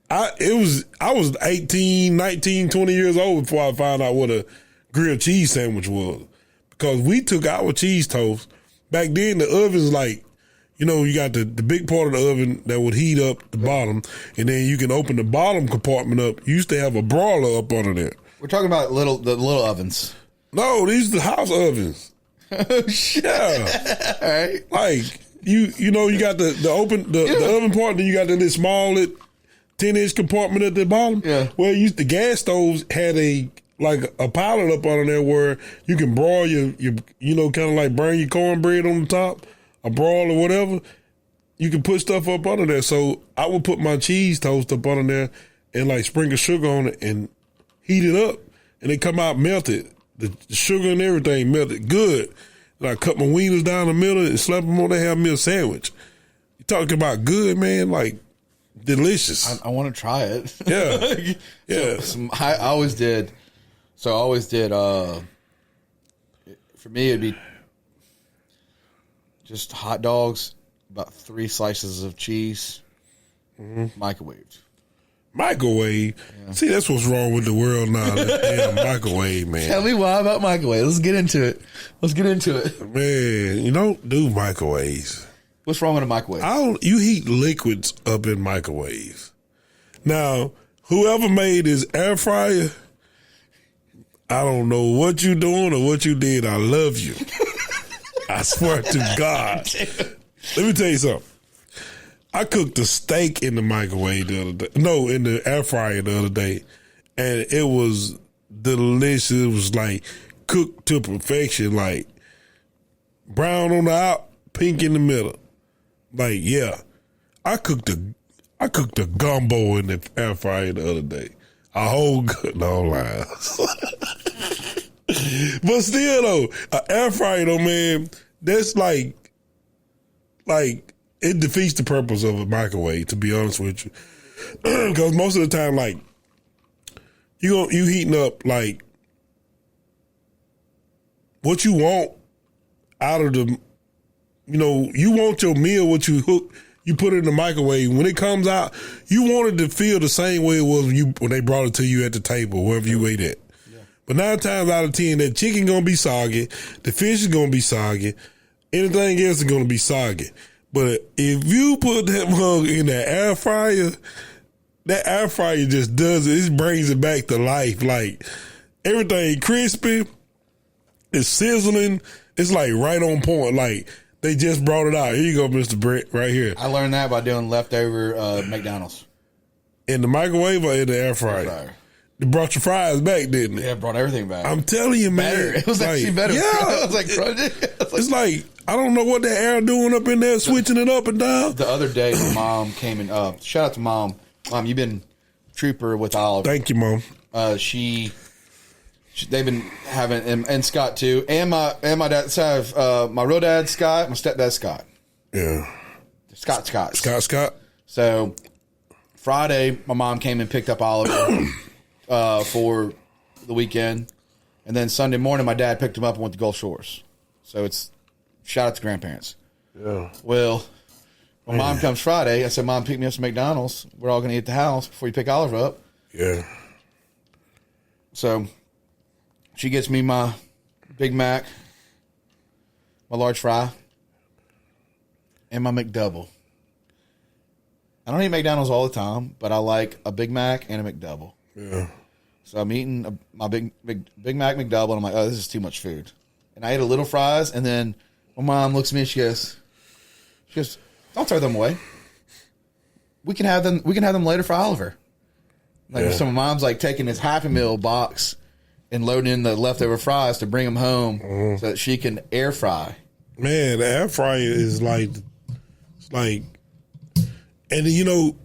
I was 18, 19, 20 years old before I found out what a grilled cheese sandwich was, because we took our cheese toast back then. The oven's like, you know, you got the big part of the oven that would heat up the bottom, and then you can open the bottom compartment up. You used to have a broiler up under there. We're talking about the little ovens. No, these are the house ovens. Oh shit! Yeah. All right. Like you know, you got the oven part, then you got the small 10-inch compartment at the bottom. Yeah. Well, the gas stoves had a pilot up under there where you can broil your you know, kind of like burn your cornbread on the top, a broil or whatever. You can put stuff up under there. So I would put my cheese toast up under there and like sprinkle sugar on it and heat it up, and it come out melted. The sugar and everything melted good. And I cut my wieners down the middle and slap them on there, have me a sandwich. You talking about good, man? Like, delicious. I want to try it. Yeah. Yeah. I always did. So I always did. For me, it'd be just hot dogs, about 3 slices of cheese, microwaved. Microwave? Yeah. See, that's what's wrong with the world now. This damn microwave, man. Tell me why about microwave. Let's get into it. Man, you don't do microwaves. What's wrong with a microwave? You heat liquids up in microwaves. Now, whoever made this air fryer, I don't know what you doing or what you did. I love you. I swear to God. Let me tell you something. I cooked a steak in the microwave the other day. No, in the air fryer the other day. And it was delicious. It was like cooked to perfection. Like brown on the out, pink in the middle. Like, yeah. I cooked a gumbo in the air fryer the other day. A whole no lie. But still though, an air fryer though, man, that's like it defeats the purpose of a microwave, to be honest with you. Because most of the time, like, you heating up like what you want out of the, you know, you want your meal, what you put it in the microwave. When it comes out, you want it to feel the same way it was when they brought it to you at the table, wherever you ate at. Yeah. But 9 times out of 10, that chicken gonna be soggy, the fish is gonna be soggy, anything else is gonna be soggy. But if you put that mug in the air fryer, that air fryer just does it. It brings it back to life. Like, everything crispy, it's sizzling, It's like right on point. Like they just brought it out. Here you go, Mr. Brent, right here. I learned that by doing leftover McDonald's. In the microwave or in the air fryer? They brought your fries back, didn't it? Yeah, brought everything back. I'm telling you, man. Better. It was like, actually better. Yeah. I was like, it's like, I don't know what that air doing up in there, switching it up and down. The other day, my mom came in. Shout out to Mom. Mom, you've been trooper with Oliver. Thank you, Mom. They've been having, and Scott too, and my dad. So I have my real dad, Scott, my stepdad, Scott. Yeah. Scott. So Friday, my mom came and picked up Oliver for the weekend. And then Sunday morning, my dad picked him up and went to Gulf Shores. So it's shout out to grandparents. Yeah. Well, when Mom comes Friday, I said, Mom, pick me up some McDonald's. We're all going to eat at the house before you pick Oliver up. Yeah. So she gets me my Big Mac, my large fry, and my McDouble. I don't eat McDonald's all the time, but I like a Big Mac and a McDouble. Yeah. So I'm eating my Big Mac McDouble, and I'm like, oh, this is too much food. And I ate a little fries, and then my mom looks at me and she goes, don't throw them away. We can have them later for Oliver. Like so my mom's like taking this Happy Meal box and loading in the leftover fries to bring them home so that she can air fry. Man, the air fryer is like, it's like, and you know,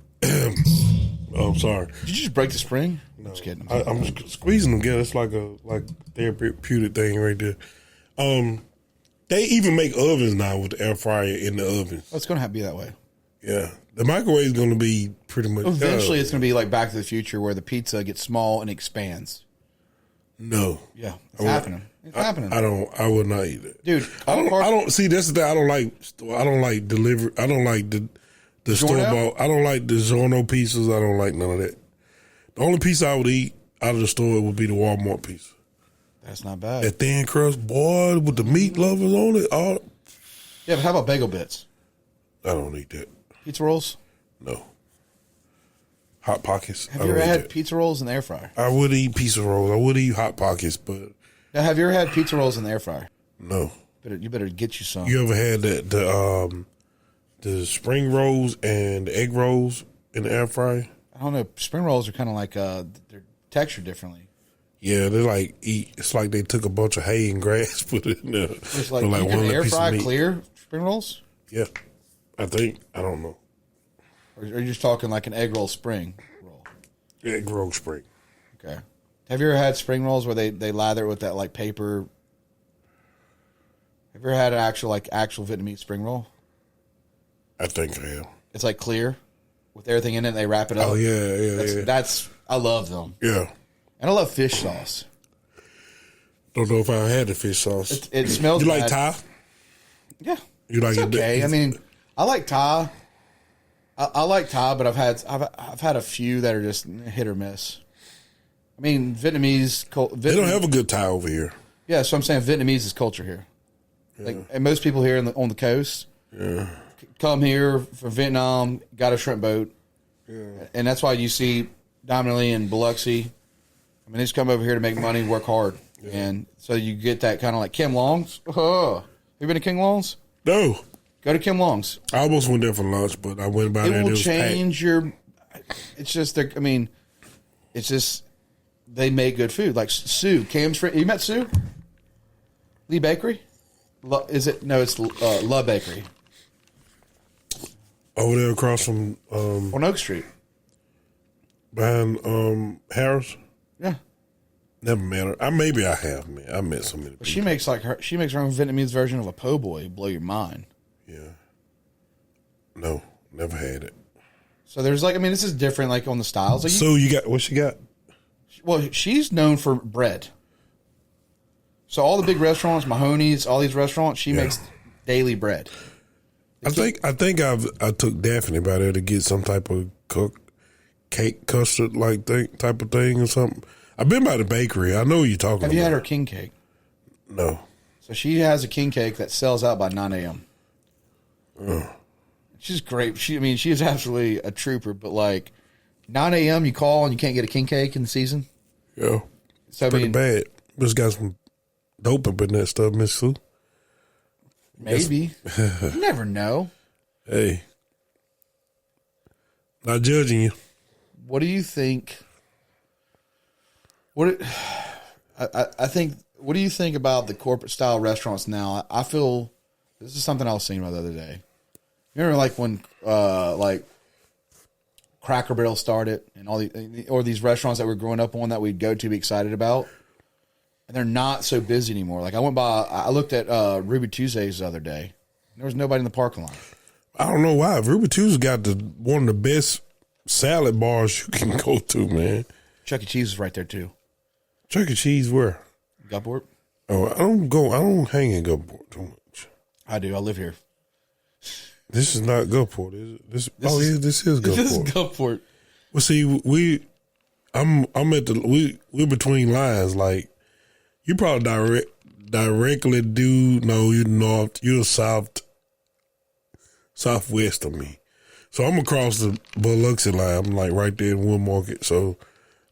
oh, I'm sorry. Did you just break the spring? No, just kidding. I'm squeezing them together. It's like a therapeutic thing right there. They even make ovens now with the air fryer in the oven. Oh, it's going to have to be that way. Yeah, the microwave is going to be pretty much. Eventually, it's going to be like Back to the Future, where the pizza gets small and expands. No. Yeah, it's happening. It's happening. I would not eat it, dude. I don't see. That's the thing. I don't like delivery. I don't like the store bought. I don't like the Zorno pizzas. I don't like none of that. The only pizza I would eat out of the store would be the Walmart pizza. That's not bad. That thin crust, boy, with the meat lovers on it. Yeah, but how about bagel bits? I don't eat that. Pizza rolls? No. Hot Pockets. Have you ever had pizza rolls in the air fryer? I would eat pizza rolls. I would eat Hot Pockets, but now, have you ever had pizza rolls in the air fryer? No. You better get you some. You ever had the spring rolls and the egg rolls in the air fryer? I don't know. Spring rolls are kind of like they're textured differently. Yeah, they're like it's like they took a bunch of hay and grass, put it in there. It's like, you can air fry clear spring rolls? Yeah, I think. I don't know. Or are you just talking like an egg roll spring roll? Egg roll spring. Okay. Have you ever had spring rolls where they lather it with that like paper? Have you ever had an actual Vietnamese spring roll? I think I have. It's like clear with everything in it. And they wrap it up. Oh yeah. That's I love them. Yeah. And I love fish sauce. Don't know if I had the fish sauce. It smells. You bad. like Thai? Yeah. You like it's it? Okay. I mean, I like Thai. I like Thai, but I've had a few that are just hit or miss. I mean, Vietnamese. They don't have a good Thai over here. Yeah, so I'm saying Vietnamese is culture here. Yeah. Like, and most people here on the coast, come here from Vietnam, got a shrimp boat, and that's why you see Diamond Lee and Biloxi. I mean, they just come over here to make money, work hard, and so you get that kind of like Kim Long's. Have you been to Kim Long's? No. Go to Kim Long's. I almost went there for lunch, but I went by there. It will change your. It's just it's just they make good food. Like Sue, Cam's friend. You met Sue? Lee Bakery? Is it? No, it's Love Bakery. Over there across from on Oak Street. Behind Harris? Yeah. Never met her. Maybe I have. I met so many people. She makes her own Vietnamese version of a po' boy. Blow your mind. Yeah. No, never had it. So there's this is different like on the styles. Like so you got what she got? Well, she's known for bread. So all the big restaurants, Mahoney's, all these restaurants, she makes daily bread. I think I took Daphne by there to get some type of cake custard like type of thing or something. I've been by the bakery. I know what you're talking about. Have you had her king cake? No. So she has a king cake that sells out by 9 a.m. She's great. She is absolutely a trooper. But like 9 a.m. you call and you can't get a king cake in the season. Yeah. So pretty bad. Just got some dope up in that stuff, Miss Sue. Maybe. You never know. Hey, not judging you. What do you think? I think. What do you think about the corporate style restaurants now? I feel this is something I was thinking about the other day. You remember, like when like Cracker Barrel started, and all these restaurants that we're growing up on that we'd go to, be excited about, and they're not so busy anymore. Like I looked at Ruby Tuesdays the other day. There was nobody in the parking lot. I don't know why. Ruby Tuesday got one of the best salad bars you can go to, man. Chuck E. Cheese is right there too. Chuck E. Cheese where? Gulfport. Oh, I don't hang in Gulfport too much. I do. I live here. This is not Gulfport, is it? This is Gulfport. This is Gulfport. Well, see, we're between lines. Like, you probably directly you're north, you're southwest of me. So I'm across the Biloxi line. I'm like right there in Woodmarket. So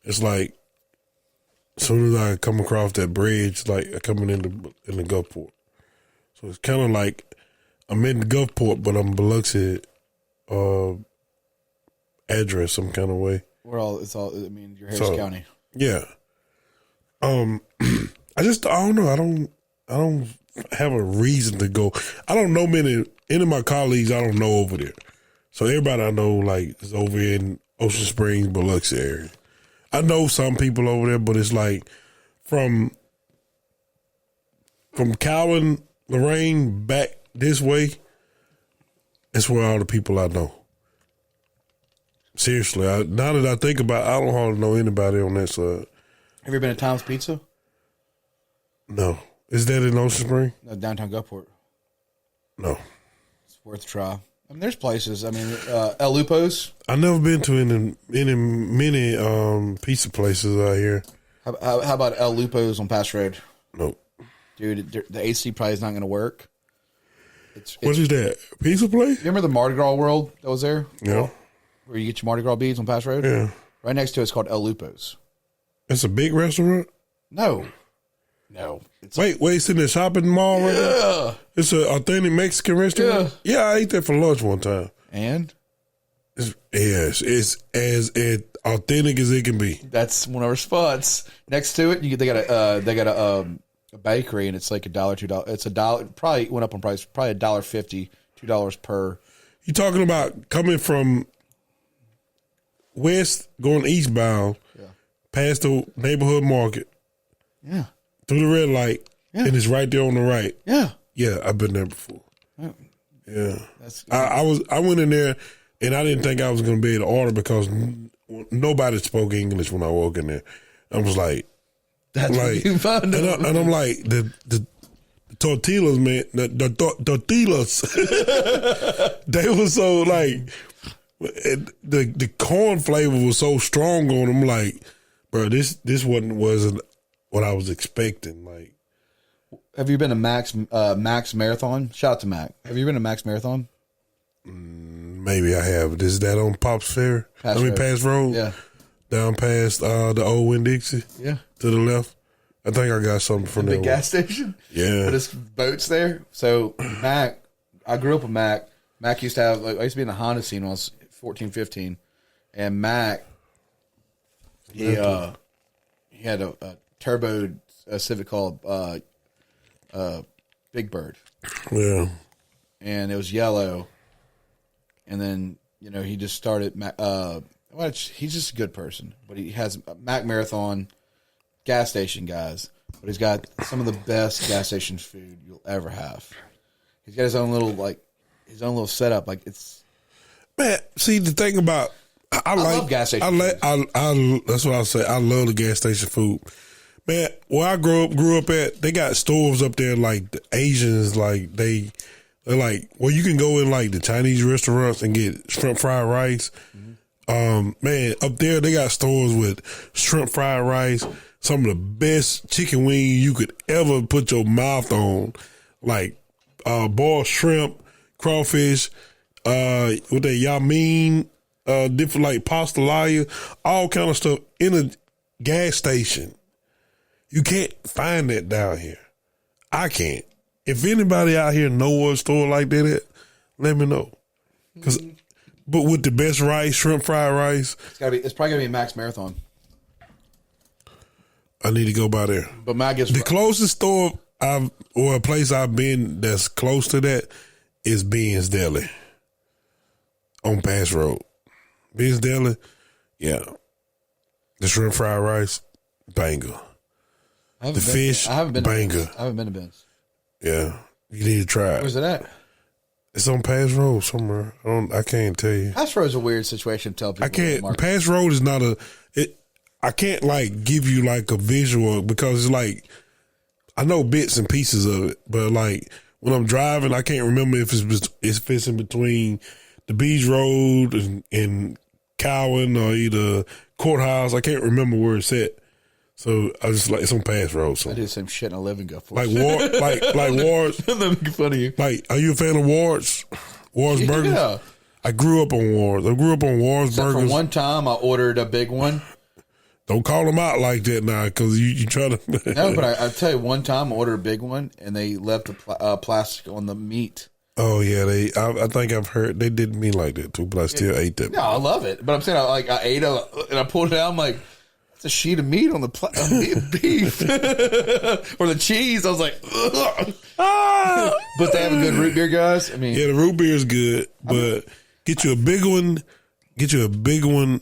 it's like, as soon as I come across that bridge, like coming in the Gulfport. So it's kind of like I'm in the Gulfport, but I'm Biloxi address some kind of way. I mean, you're Harris County. Yeah. I don't know. I don't have a reason to go. I don't know any of my colleagues I don't know over there. So everybody I know like is over in Ocean Springs, Biloxi area. I know some people over there, but it's like from Cowan, Lorraine back this way, it's where all the people I know. Seriously, now that I think about it, I don't hardly know anybody on that side. Have you been to Tom's Pizza? No. Is that in Ocean Spring? No, downtown Gulfport. No. It's worth a try. I mean, there's places. I mean, El Lupo's. I've never been to any many pizza places out here. How about El Lupo's on Pass Road? Nope. Dude, the AC probably is not going to work. What is that? Pizza place? You remember the Mardi Gras World that was there? Yeah. Where you get your Mardi Gras beads on Pass Road? Yeah. Right next to it's called El Lupo's. It's a big restaurant? No. Wait, it's in the shopping mall right there? It's an authentic Mexican restaurant? Yeah, I ate there for lunch one time. And? It's as authentic as it can be. That's one of our spots. Next to it, they got a bakery, and it's like $1, $2. It's $1. Probably went up on price. Probably $1.50, $2 per. You talking about coming from west, going eastbound, past the neighborhood market, through the red light, and it's right there on the right. Yeah, I've been there before. Yeah, I went in there, and I didn't think I was going to be able to order because nobody spoke English when I walked in there. I was like, "That's like, what you found out." And I'm like, the tortillas, man, the tortillas, they were so like, the corn flavor was so strong on them. Like, bro, this wasn't what I was expecting. Like, have you been to Max Marathon? Shout out to Mac. Have you been to Max Marathon? Maybe I have. Is that on Pops Fair? Pass Road? Yeah. Down past the old Winn-Dixie? Yeah. To the left? I think I got something from the there. Big gas station? Yeah. But it's boats there. So Mac, I grew up with Mac. Mac used to have, I used to be in the Honda scene when I was 14, 15. And Mac, he had a turbo Civic called Big Bird. Yeah. And it was yellow. And then, he just started, he's just a good person. But he has Mac Marathon gas station guys. But he's got some of the best gas station food you'll ever have. He's got his own little setup. Like, it's... Man, see, the thing about... I love gas station food. That's what I say. I love the gas station food. Man, where I grew up at, they got stores up there like the Asians, like they're like, well, you can go in like the Chinese restaurants and get shrimp fried rice. Mm-hmm. Man, up there they got stores with shrimp fried rice, some of the best chicken wings you could ever put your mouth on, like boiled shrimp, crawfish, with that yamin, different like pastelaya, all kind of stuff in a gas station. You can't find that down here. I can't. if anybody out here know a store like that at, let me know. But with the best rice, shrimp fried rice, it's probably gonna be Max Marathon. I need to go by there. But the closest store or a place I've been that's close to that is Ben's Deli on Pass Road. Ben's Deli, yeah. The shrimp fried rice, banger. The fish, banger. I haven't been to Ben's. Yeah, you need to try it. Where's it at? It's on Pass Road somewhere. I can't tell you. Pass Road is a weird situation to tell people. I can't. Pass Road is not I can't like give you like a visual because it's like I know bits and pieces of it, but like when I'm driving, I can't remember if it's in between the Beach Road and Cowan or either Courthouse. I can't remember where it's at. So I just like it's on Pass Road. So I do the same shit in a living go for like Ward's. I'm making fun of you. Like, are you a fan of Ward's? Ward's Burgers? Yeah. I grew up on Ward's. I grew up on Ward's Burgers. For one time, I ordered a big one. Don't call them out like that now, because you try to. No, but I tell you, one time I ordered a big one, and they left the plastic on the meat. Oh yeah, I think I've heard they did me like that too, but I still ate that. No, I love it, but I'm saying I ate it and I pulled it out. I'm like, it's a sheet of meat on the beef or the cheese. I was like, but they have a good root beer, guys. I mean, yeah, the root beer is good, but get you a big one. Get you a big one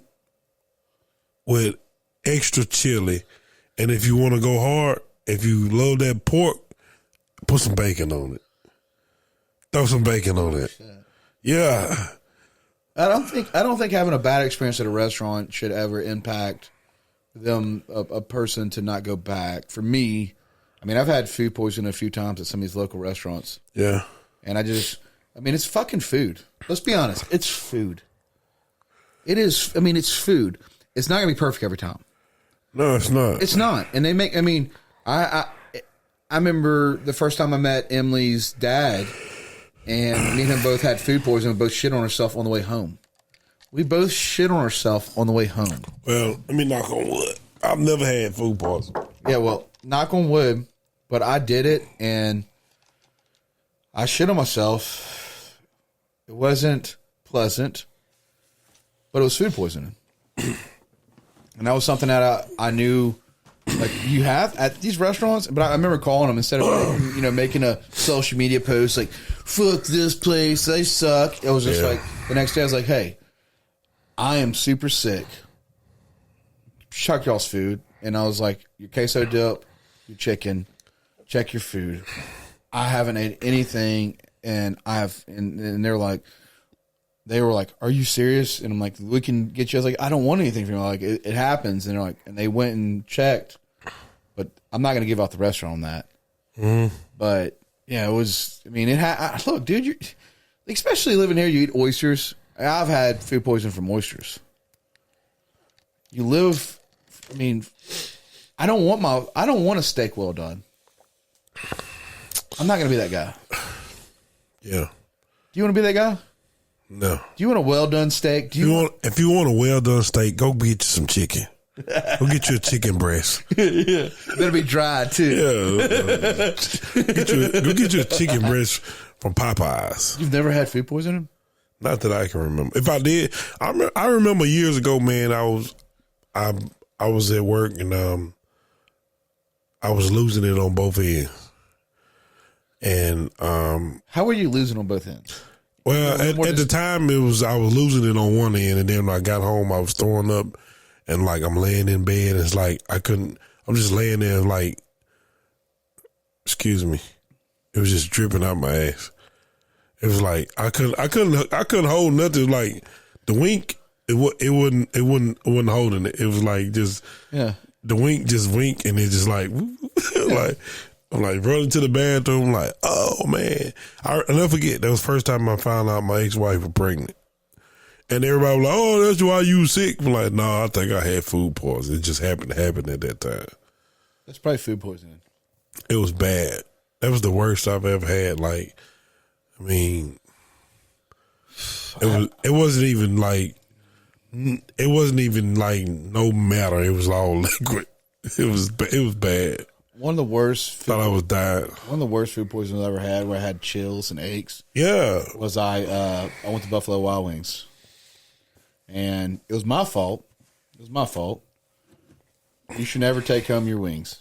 with extra chili, and if you want to go hard, if you love that pork, put some bacon on it. Throw some bacon on it. Yeah. I don't think having a bad experience at a restaurant should ever impact them a person to not go back. For me, I mean, I've had food poisoning a few times at some of these local restaurants. Yeah. And it's fucking food. Let's be honest. It's food. It is. I mean, it's food. It's not going to be perfect every time. No, it's not. It's not. And they make, I mean, I remember the first time I met Emily's dad, and me and him both had food poisoning. We both shit on ourselves on the way home. We both shit on ourselves on the way home. Well, let me knock on wood. I've never had food poisoning. Yeah, well, knock on wood, but I did it, and I shit on myself. It wasn't pleasant, but it was food poisoning. And that was something that I knew, like, you have at these restaurants. But I remember calling them instead of, making a social media post like, fuck this place, they suck. It was just like, the next day I was like, hey, I am super sick. Check y'all's food. And I was like, your queso dip, your chicken, check your food. I haven't ate anything. And they were like, are you serious? And I'm like, we can get you. I was like, I don't want anything from you. Like, it happens. And they're like, and they went and checked, but I'm not going to give out the restaurant on that. Mm. But yeah, it was, I mean, look, dude, especially living here, you eat oysters. I've had food poisoning from oysters. You live, I mean, I don't want a steak well done. I'm not going to be that guy. Yeah. Do you want to be that guy? No. Do you want a well done steak? If you want a well done steak, go get you some chicken. Go get you a chicken breast. Yeah. Better be dry too. Yeah. Go get you a chicken breast from Popeyes. You've never had food poisoning? Not that I can remember. If I did, I remember years ago, man. I was at work and I was losing it on both ends. And how were you losing on both ends? Well, at the time I was losing it on one end, and then when I got home, I was throwing up, and like I'm laying in bed, and it's like I'm just laying there, like, excuse me, it was just dripping out my ass. It was like I couldn't hold nothing. Like the wink, it wasn't holding it. It was like just the wink just wink, and it just like like. I'm like running to the bathroom, like, oh man. I'll never forget, that was the first time I found out my ex-wife was pregnant. And everybody was like, oh, that's why you sick. I'm like, no, I think I had food poisoning. It just happened to happen at that time. That's probably food poisoning. It was bad. That was the worst I've ever had. Like, I mean, it wasn't even like no matter. It was all liquid. It was bad. One of the worst. Thought I was dying. One of the worst food poisons I ever had, where I had chills and aches. Yeah. Was I went to Buffalo Wild Wings, and it was my fault. It was my fault. You should never take home your wings.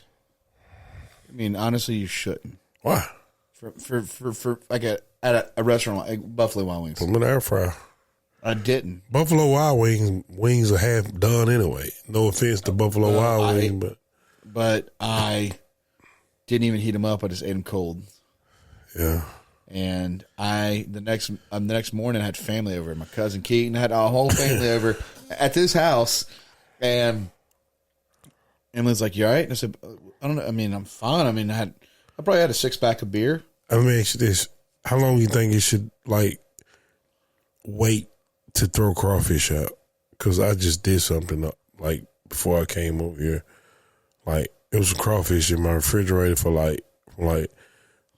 I mean, honestly, you shouldn't. Why? For like at a restaurant like Buffalo Wild Wings. Put them in the air fryer. I didn't. Buffalo Wild Wings are half done anyway. No offense to Buffalo Wild Wings, but I didn't even heat them up. I just ate them cold. Yeah. And the next morning I had family over. My cousin Keaton had a whole family over at this house, and Emily's like, "You all right?" And I said, "I don't know. I mean, I'm fine. I mean, I probably had a 6-pack of beer." I mean, this. How long you think you should wait to throw crawfish out? Because I just did something like before I came over here. Like, it was crawfish in my refrigerator for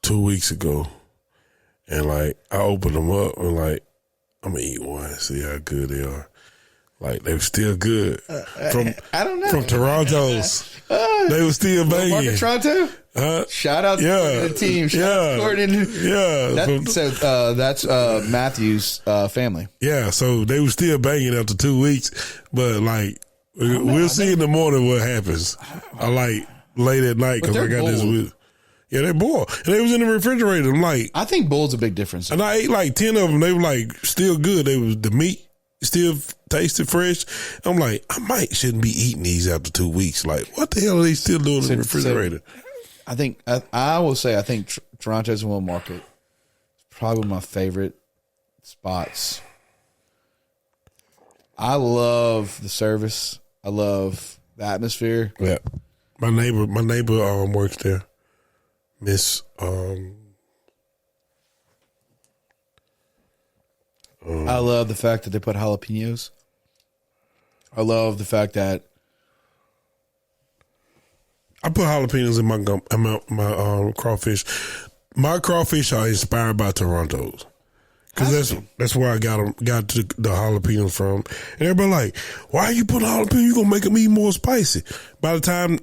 2 weeks ago, and I opened them up and I'm gonna eat one and see how good they are. Like, they were still good. I don't know. From Toronto's. They were still banging. Market Toronto? Shout out to the team. Shout out to Gordon. Yeah. That's Matthew's family. Yeah, so they were still banging after 2 weeks. But, we'll see in the morning what happens. Late at night because I got this with. Yeah, they're boiled. And they was in the refrigerator. I think boiled's a big difference. And I ate 10 of them. They were still good. The meat still tasted fresh. I'm like, shouldn't be eating these after 2 weeks. What the hell are they still doing in the refrigerator? I think I will say Toronto's Will Market is probably one of my favorite spots. I love the service. I love the atmosphere. Yeah, my neighbor works there. Miss I love the fact that they put jalapenos. I love the fact that I put jalapenos in my crawfish. My crawfish are inspired by Toronto's because that's where I got the jalapenos from. And everybody like, why are you putting jalapeno? You gonna make them eat more spicy. By the time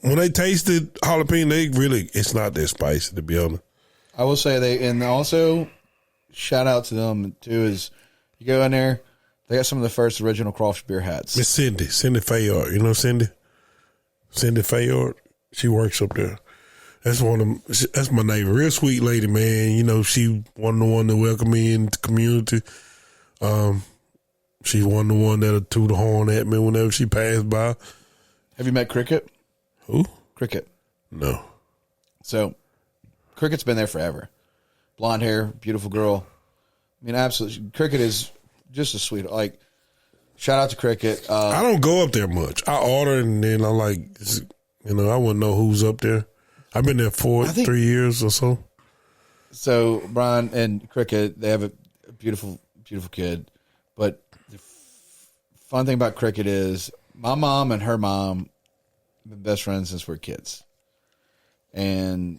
when they tasted jalapeno, it's not that spicy, to be honest. I will say and also shout out to them too. Is you go in there, they got some of the first original crawfish beer hats. Miss Cindy Fayard, you know Cindy Fayard. She works up there. That's my neighbor, real sweet lady, man. You know, she wasn't the one to welcome me into the community. She wasn't the one that'll toot the horn at me whenever she passed by. Have you met Cricket? Who? Cricket. No. So, Cricket's been there forever. Blonde hair, beautiful girl. I mean, absolutely. Cricket is just a sweet. Shout out to Cricket. I don't go up there much. I order and then I I wouldn't know who's up there. I've been there for 3 years or so. So Brian and Cricket, they have a beautiful, beautiful kid. But the fun thing about Cricket is my mom and her mom have been best friends since we're kids. And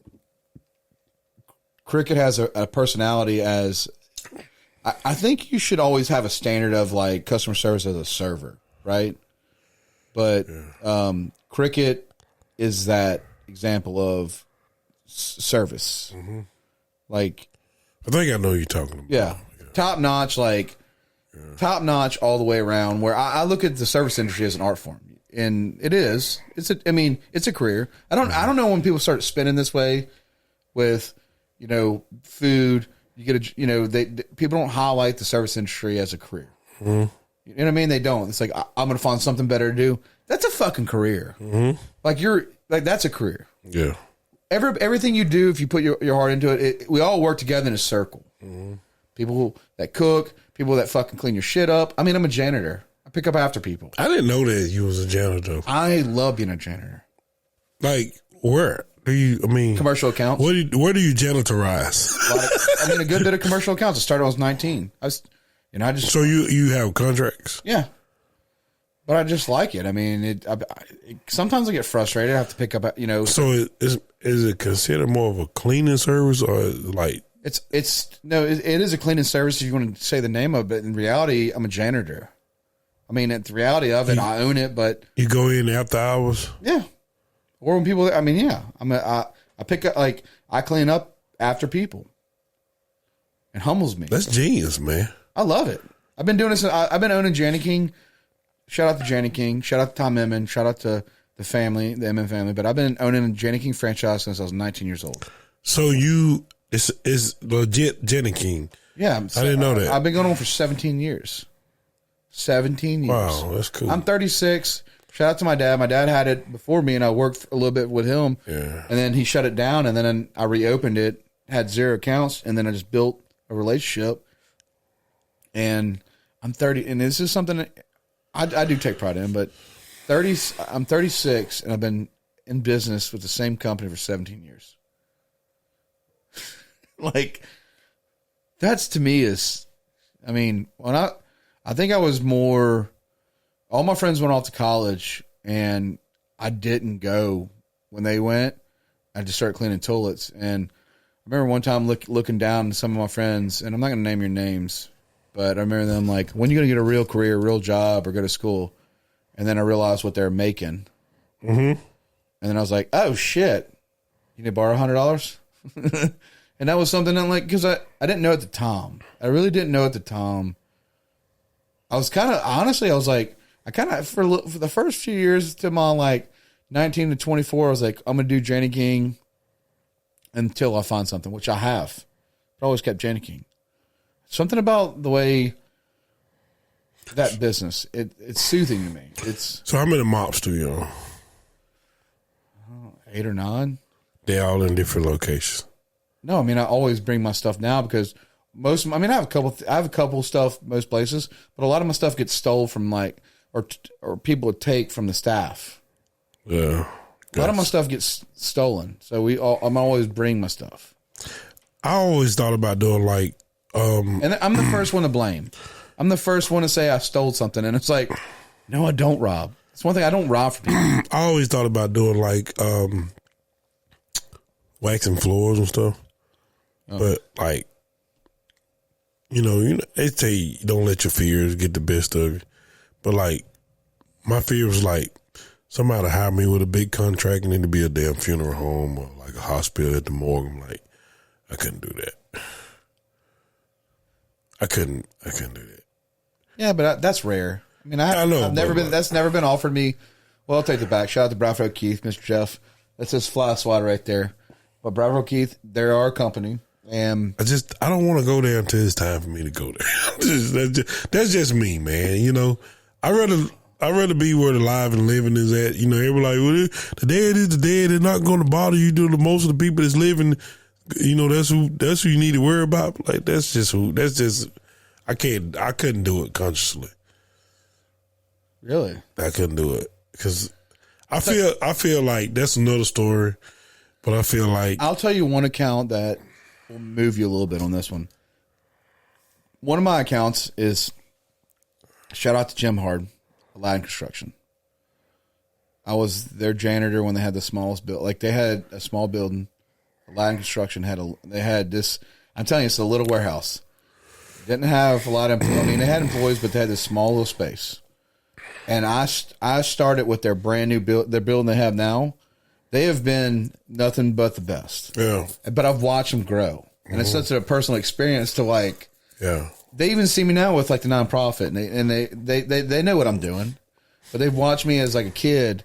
Cricket has a personality as I think you should always have a standard of customer service as a server, right? But Cricket is that example of service. Mm-hmm. I think I know who you're talking about. Yeah. Top notch, top notch all the way around. Where I look at the service industry as an art form, and it is. It's a career. I don't know when people start spinning this way with food. You get people don't highlight the service industry as a career. Mm-hmm. You know what I mean? They don't. It's I'm going to find something better to do. That's a fucking career. Mm-hmm. That's a career. Yeah. Everything you do, if you put your heart into it, we all work together in a circle. Mm-hmm. People that cook, people that fucking clean your shit up. I mean, I'm a janitor. I pick up after people. I didn't know that you was a janitor. I love being a janitor. Where? Commercial accounts. Where do you janitorize? A good bit of commercial accounts. I started when I was 19. So you have contracts? Yeah. But I just like it. I mean, sometimes I get frustrated. I have to pick up, So is it considered more of a cleaning service or It is a cleaning service if you want to say the name of it. In reality, I'm a janitor. I mean, the reality of it, I own it, but you go in after hours? Yeah. Or when people, I mean, yeah, I pick up, like, I clean up after people. It humbles me. That's genius, man. I love it. I've been doing this. I've been owning Janny King. Shout out to Janny King. Shout out to Tom Emmon. Shout out to the family, the Emmon family. But I've been owning a Janny King franchise since I was 19 years old. So it's legit Janny King. Yeah. I didn't know that. I've been going on for 17 years. 17 years. Wow, that's cool. I'm 36. Shout out to my dad. My dad had it before me, and I worked a little bit with him. Yeah. And then he shut it down, and then I reopened it, had 0 accounts, and then I just built a relationship. And I'm 30, and this is something that I do take pride in, but I'm 36, and I've been in business with the same company for 17 years. Like, that's to me is, I mean, when I think I was more, all my friends went off to college, and I didn't go when they went. I just started cleaning toilets. And I remember one time looking down at some of my friends, and I'm not going to name your names, but I remember them like, when are you going to get a real career, real job, or go to school? And then I realized what they're making. Mm-hmm. And then I was like, oh, shit. You need to borrow $100? And that was something I'm like, because I didn't know at the time. I really didn't know at the time. I was kind of, honestly, I was like, for the first few years to my like 19 to 24, I was like, I'm going to do Janny King until I find something, which I have. But I always kept Janny King. Something about the way that business, it's soothing to me. So how many mops do you own? 8 or 9. They're all in different locations. No, I mean, I always bring my stuff now because I have a couple stuff most places, but a lot of my stuff gets stolen from like, or people would take from the staff. Yeah. A lot of my stuff gets stolen. So I'm always bringing my stuff. I always thought about doing like, and I'm the first one to blame. I'm the first one to say I stole something. And it's like, no, I don't rob. It's one thing, I don't rob for people. I always thought about doing like, waxing floors and stuff. But like, you know, they say you don't let your fears get the best of you. But like, my fear was like somebody hire me with a big contract and then to be a damn funeral home or like a hospital at the morgue. I'm like, I couldn't do that. I couldn't do that. Yeah, but that's rare. I mean, I know. That's never been offered me. Well, I'll take it back. Shout out to Bradford Keith, Mr. Jeff. That's his fly swatter right there. But Bradford Keith, they're our company. And I don't want to go there until it's time for me to go there. That's just me, man. You know, I'd rather be where the live and living is at. You know, everybody like, well, the dead is the dead. They're not going to bother you. Do most of the people that's living, you know, that's who you need to worry about. Like I couldn't do it consciously. Really? I couldn't do it because I feel like that's another story, but I feel like I'll tell you one account that will move you a little bit on this one. One of my accounts is shout out to Jim Hard, Aladdin Construction. I was their janitor when they had the smallest build. Like they had a small building. Aladdin Construction had this. I'm telling you, it's a little warehouse. Didn't have a lot of employees. I mean, they had employees, but they had this small little space. And I started with their brand new their building they have now. They have been nothing but the best. Yeah. But I've watched them grow. And it's such a personal experience to like, yeah. They even see me now with like the nonprofit and they know what I'm doing, but they've watched me as like a kid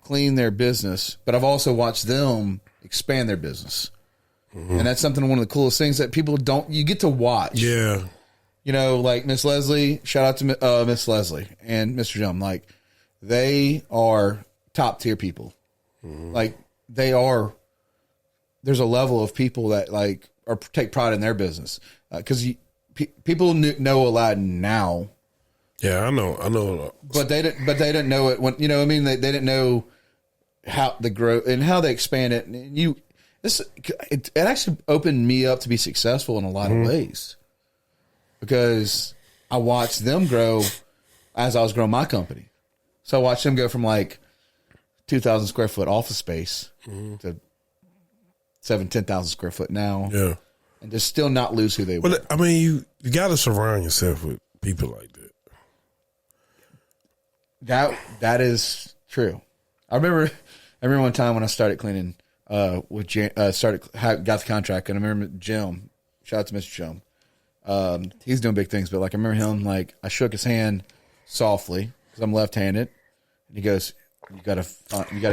clean their business, but I've also watched them expand their business. Mm-hmm. And that's one of the coolest things that people you get to watch. Yeah. You know, like Miss Leslie, shout out to Miss Leslie and Mr. Jum. Like they are top tier people. Mm-hmm. Like there's a level of people that like take pride in their business because people know Aladdin now. Yeah, I know. But they didn't know it when, you know what I mean? They didn't know how the growth and how they expand it. And it actually opened me up to be successful in a lot of ways because I watched them grow as I was growing my company. So I watched them go from like 2,000 square foot office space to 10,000 square foot now. Yeah. And just still not lose who they were. But I mean, you got to surround yourself with people like that. That is true. I remember I remember one time when I started cleaning got the contract, and I remember Jim. Shout out to Mr. Jim. He's doing big things, but like I remember him. Like I shook his hand softly because I'm left-handed, and he goes, "You gotta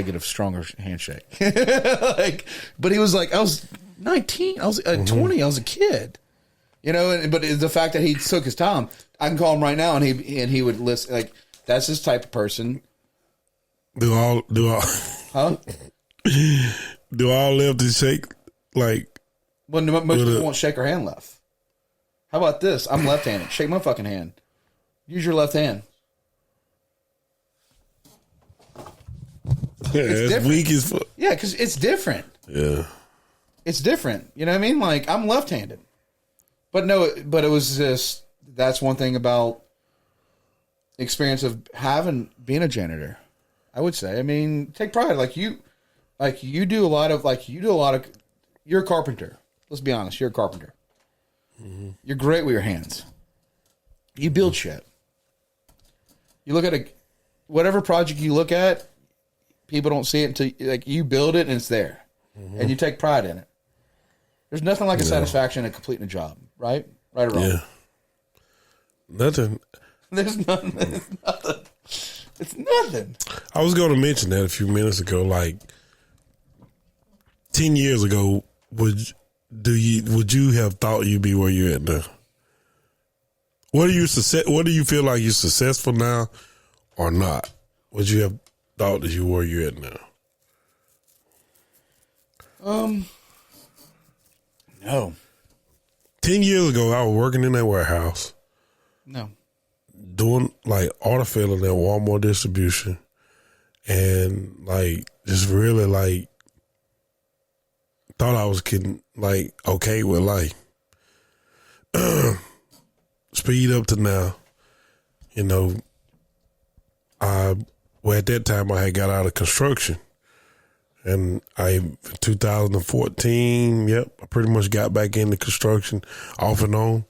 get a stronger handshake." But he was like, I was 19, I was 20, I was a kid, you know. But the fact that he took his time, I can call him right now, and he would listen. Like that's his type of person. Do all Huh? Do all lefties shake like? Well, most people won't shake their hand left. How about this? I'm left-handed. Shake my fucking hand. Use your left hand. Yeah, it's weak as fuck. Yeah, because it's different. Yeah, it's different. You know what I mean? Like I'm left-handed, but it was just that's one thing about the experience of being a janitor. I would say. I mean, take pride. You do a lot of. You're a carpenter. Let's be honest. You're a carpenter. Mm-hmm. You're great with your hands. You build shit. You look at whatever project you look at, people don't see it until you build it and it's there, and you take pride in it. There's nothing like a satisfaction in completing a job, right? Right or wrong? Yeah. Nothing. There's nothing. It's nothing. It's nothing. I was going to mention that a few minutes ago. Like 10 years ago, would you have thought you'd be where you're at now? What do you feel like you're successful now or not? Would you have thought that you were where you're at now? No. 10 years ago, I was working in that warehouse. No. Doing like autofilling at Walmart distribution, and like just really like thought I was getting like okay with life. Speed up to now, you know. At that time I had got out of construction, and in 2014, I pretty much got back into construction off and on,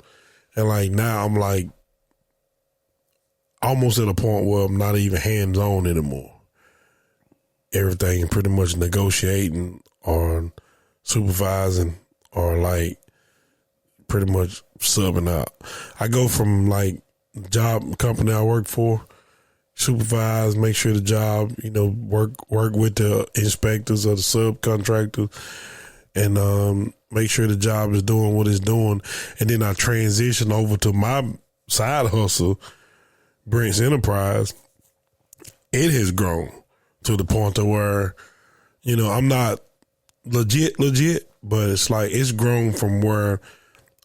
and like now I'm like almost at a point where I'm not even hands on anymore. Everything pretty much negotiating or supervising or like pretty much subbing out. I go from like company I work for, supervise, make sure the job, work with the inspectors or the subcontractors, and make sure the job is doing what it's doing. And then I transition over to my side hustle, Brent's Enterprise. It has grown to the point of where, I'm not legit, but it's like it's grown from where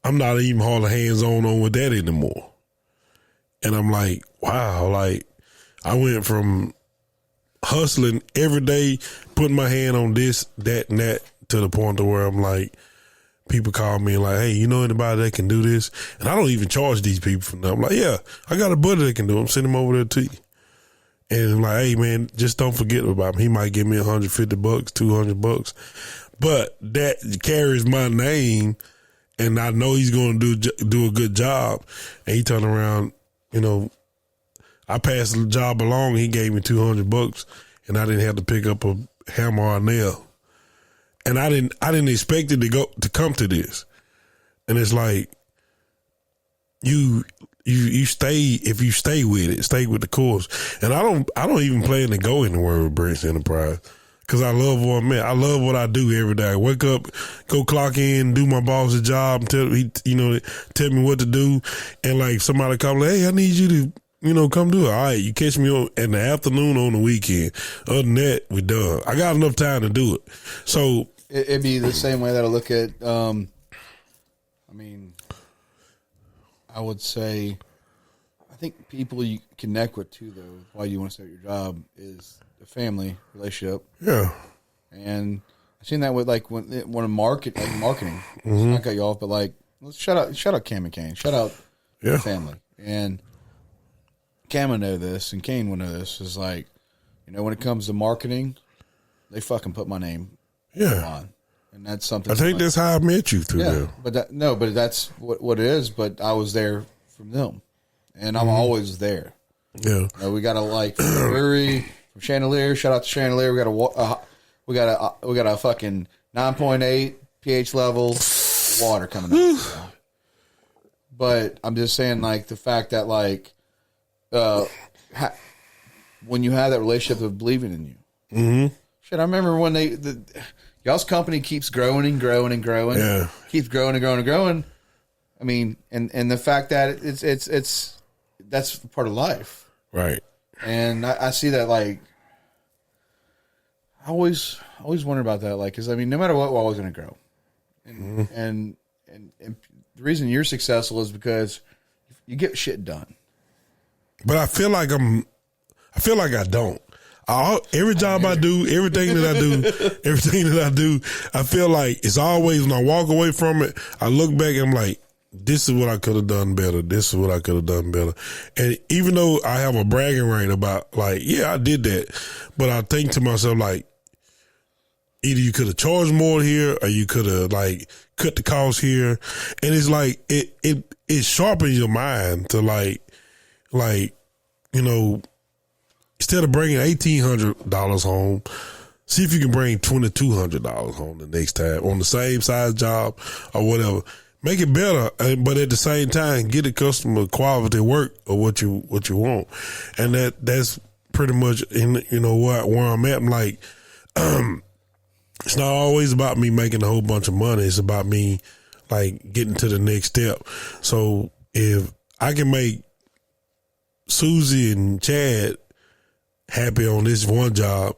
I'm not even hardly hands-on with that anymore. And I'm like, wow, like I went from hustling every day, putting my hand on this, that, and that, to the point of where I'm like, people call me and like, hey, you know anybody that can do this? And I don't even charge these people for nothing. I'm like, yeah, I got a buddy that can do it. I'm sending him over there to you. And I'm like, hey man, just don't forget about him. He might give me $150, $200, but that carries my name, and I know he's going to do a good job. And he turned around, I passed the job along. He gave me $200, and I didn't have to pick up a hammer or a nail. And I didn't expect it to come to this. And it's like you stay, if you stay with it, stay with the course. And I don't even plan to go anywhere with Brent's Enterprise, because I love what I'm at. I love what I do every day. I wake up, go clock in, do my boss's job, tell me what to do. And like somebody come like, hey, I need you to come do it. All right, you catch me in the afternoon on the weekend. Other than that, we're done. I got enough time to do it. So it'd be the same way that I look at, I would say, I think people you connect with too, though, why you want to start your job is the family relationship. Yeah. And I've seen that with like when marketing. Mm-hmm. I cut you off, but like, let's shout out Cam and Kane. Shout out the family. And Cam will know this, and Kane will know this, is like, when it comes to marketing, they fucking put my name on. And that's something. I think that's how I met you through yeah, them. But that's what it is. But I was there from them, and I'm always there. Yeah. We got to like February from Chandelier. Shout out to Chandelier. We got a fucking 9.8 pH level water coming out. But I'm just saying, like, the fact that, like, when you have that relationship of believing in you. Mm-hmm. Shit, I remember when y'all's company keeps growing and growing and growing. Yeah. Keeps growing and growing and growing. I mean, and the fact that it's that's part of life. Right. And I see that, like, I always wonder about that, like, because I mean, no matter what, we're always going to grow, and the reason you're successful is because you get shit done. But I feel like I don't. Every job I do, everything that I do, I feel like it's always when I walk away from it, I look back and I'm like, this is what I could have done better. This is what I could have done better. And even though I have a bragging right about, like, yeah, I did that, but I think to myself, like, either you could have charged more here or you could have, like, cut the cost here. And it's like, it sharpens your mind to, like, you know, instead of bringing $1,800 home, see if you can bring $2,200 home the next time on the same size job or whatever. Make it better, but at the same time, get the customer quality work or what you want, and that's pretty much where I'm at. I'm like, it's not always about me making a whole bunch of money. It's about me, like, getting to the next step. So if I can make Susie and Chad happy on this one job,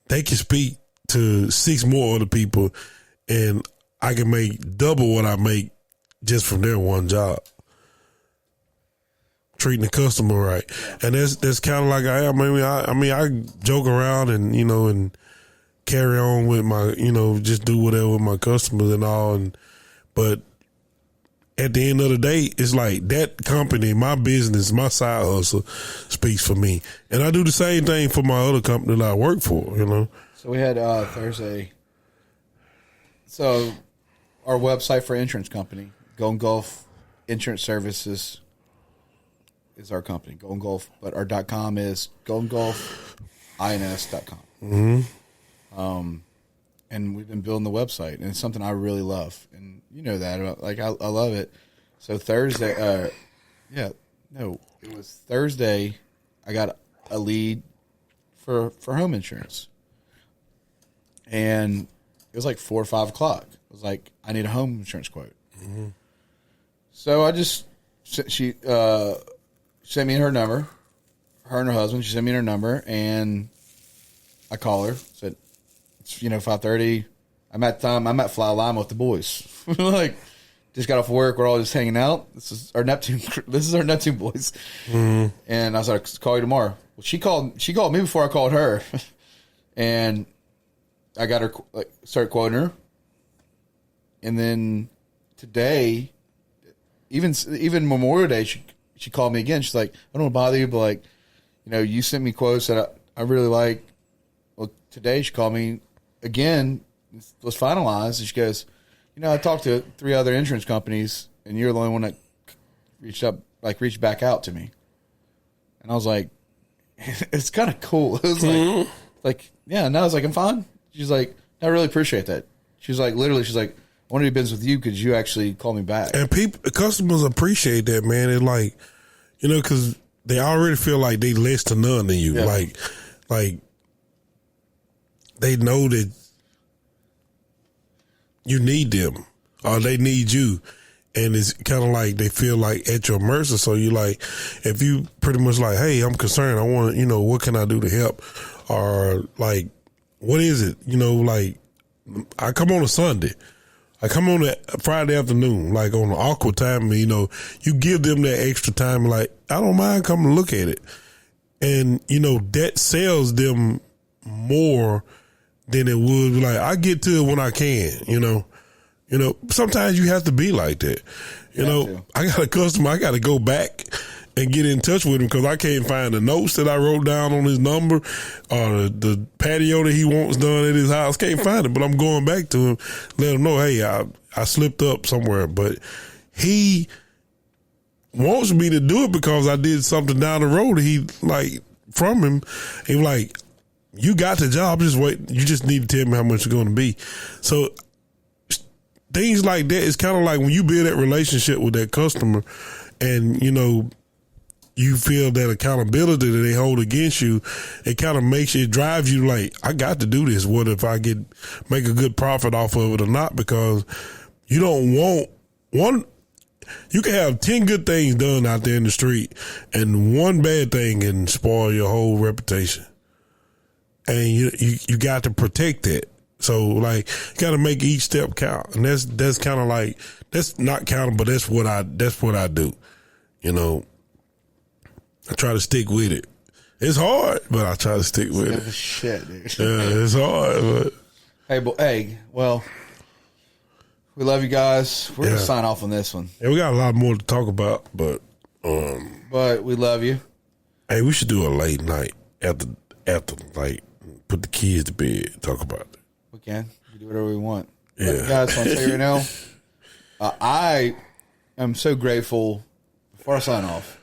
they can speak to 6 more other people, and I can make double what I make just from their one job. Treating the customer right. And that's kind of like I am. I mean, I joke around and, and carry on with my, just do whatever with my customers and all. But at the end of the day, it's like that company, my business, my side hustle speaks for me. And I do the same thing for my other company that I work for, So we had Thursday. So our website for insurance company, Golden Gulf Insurance Services, is our company, Golden Gulf. But our .com is goldengulfins.com. Mm-hmm. And we've been building the website, and it's something I really love. And you know that, like, I love it. So Thursday, it was Thursday, I got a lead for home insurance. And it was like 4 or 5 o'clock. I was like, I need a home insurance quote. Mm-hmm. So she sent me her number, her and her husband. She sent me her number, and I call her, said, it's 5:30. I'm at Fly Lima with the boys. Like, just got off work. We're all just hanging out. This is our Neptune boys. Mm-hmm. And I was like, call you tomorrow. Well, she called me before I called her, and I got her, like, started quoting her. And then today, even Memorial Day, she called me again. She's like, I don't want to bother you, but, like, you sent me quotes that I really like. Well, today she called me again. Let's finalize. And she goes, I talked to 3 other insurance companies, and you're the only one that reached back out to me. And I was like, it's kind of cool. It was like, yeah. And I was like, I'm fine. She's like, I really appreciate that. She's like, literally, she's like, I want to do business with you because you actually called me back. And customers appreciate that, man. It's like, because they already feel like they less to none than you. Yeah. Like they know that you need them or they need you. And it's kind of like they feel like at your mercy. So you like, if you pretty much like, hey, I'm concerned. I want to, what can I do to help? Or like, what is it? Like, I come on a Sunday. I come on a Friday afternoon, like on an awkward time, you give them that extra time, like, I don't mind coming to look at it. And, that sells them more than it would. Like, I get to it when I can, sometimes you have to be like that. I got a customer, I got to go back and get in touch with him because I can't find the notes that I wrote down on his number or the patio that he wants done at his house. Can't find it, but I'm going back to him, let him know, hey, I slipped up somewhere. But he wants me to do it because I did something down the road. He, like, from him. He was like, you got the job, just wait. You just need to tell me how much it's going to be. So things like that, it's kind of like when you build that relationship with that customer and, you know, you feel that accountability that they hold against you, it kind of makes it drives you like, I got to do this. What if I make a good profit off of it or not? Because you don't want one. You can have 10 good things done out there in the street, and one bad thing can spoil your whole reputation. And you got to protect that. So like, you got to make each step count, and that's kind of like, that's not counting, but that's what I do. You know, I try to stick with it. It's hard, but I try to stick with it. Shit, dude. Yeah, it's hard, but well, we love you guys. We're gonna sign off on this one. Yeah, we got a lot more to talk about, but we love you. Hey, we should do a late night after like put the kids to bed, talk about it. We can do whatever we want. Yeah, guys, want to say right now, I am so grateful. Before I sign off,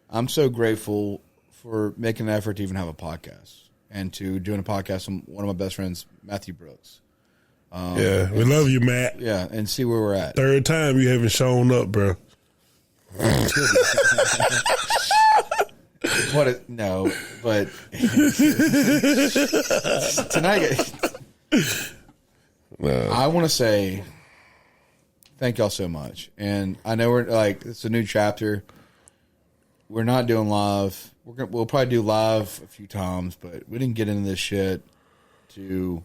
I'm so grateful for making an effort to even have a podcast and to doing a podcast with one of my best friends, Matthew Brooks. Yeah, we love you, Matt. Yeah, and see where we're at. Third time you haven't shown up, bro. No, but tonight, I want to say thank y'all so much. And I know we're like, it's a new chapter. We're not doing live. We'll probably do live a few times, but we didn't get into this shit to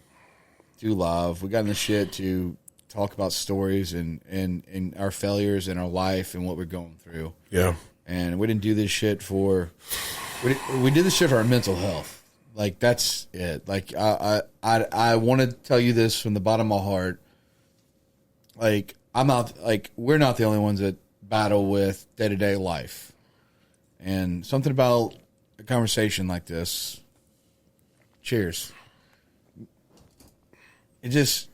do live. We got in this shit to talk about stories and our failures in our life and what we're going through. Yeah. And we didn't do this shit we did this shit for our mental health. Like, that's it. Like, I want to tell you this from the bottom of my heart. Like, we're not the only ones that battle with day-to-day life. And something about a conversation like this, cheers. It just,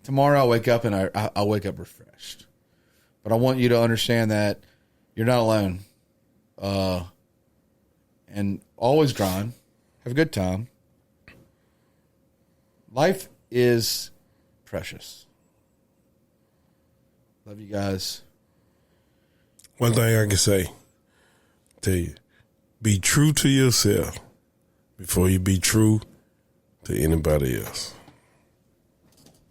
tomorrow I'll wake up and I'll wake up refreshed. But I want you to understand that you're not alone. And always grind. Have a good time. Life is precious. Love you guys. One thing I can tell you, be true to yourself before you be true to anybody else.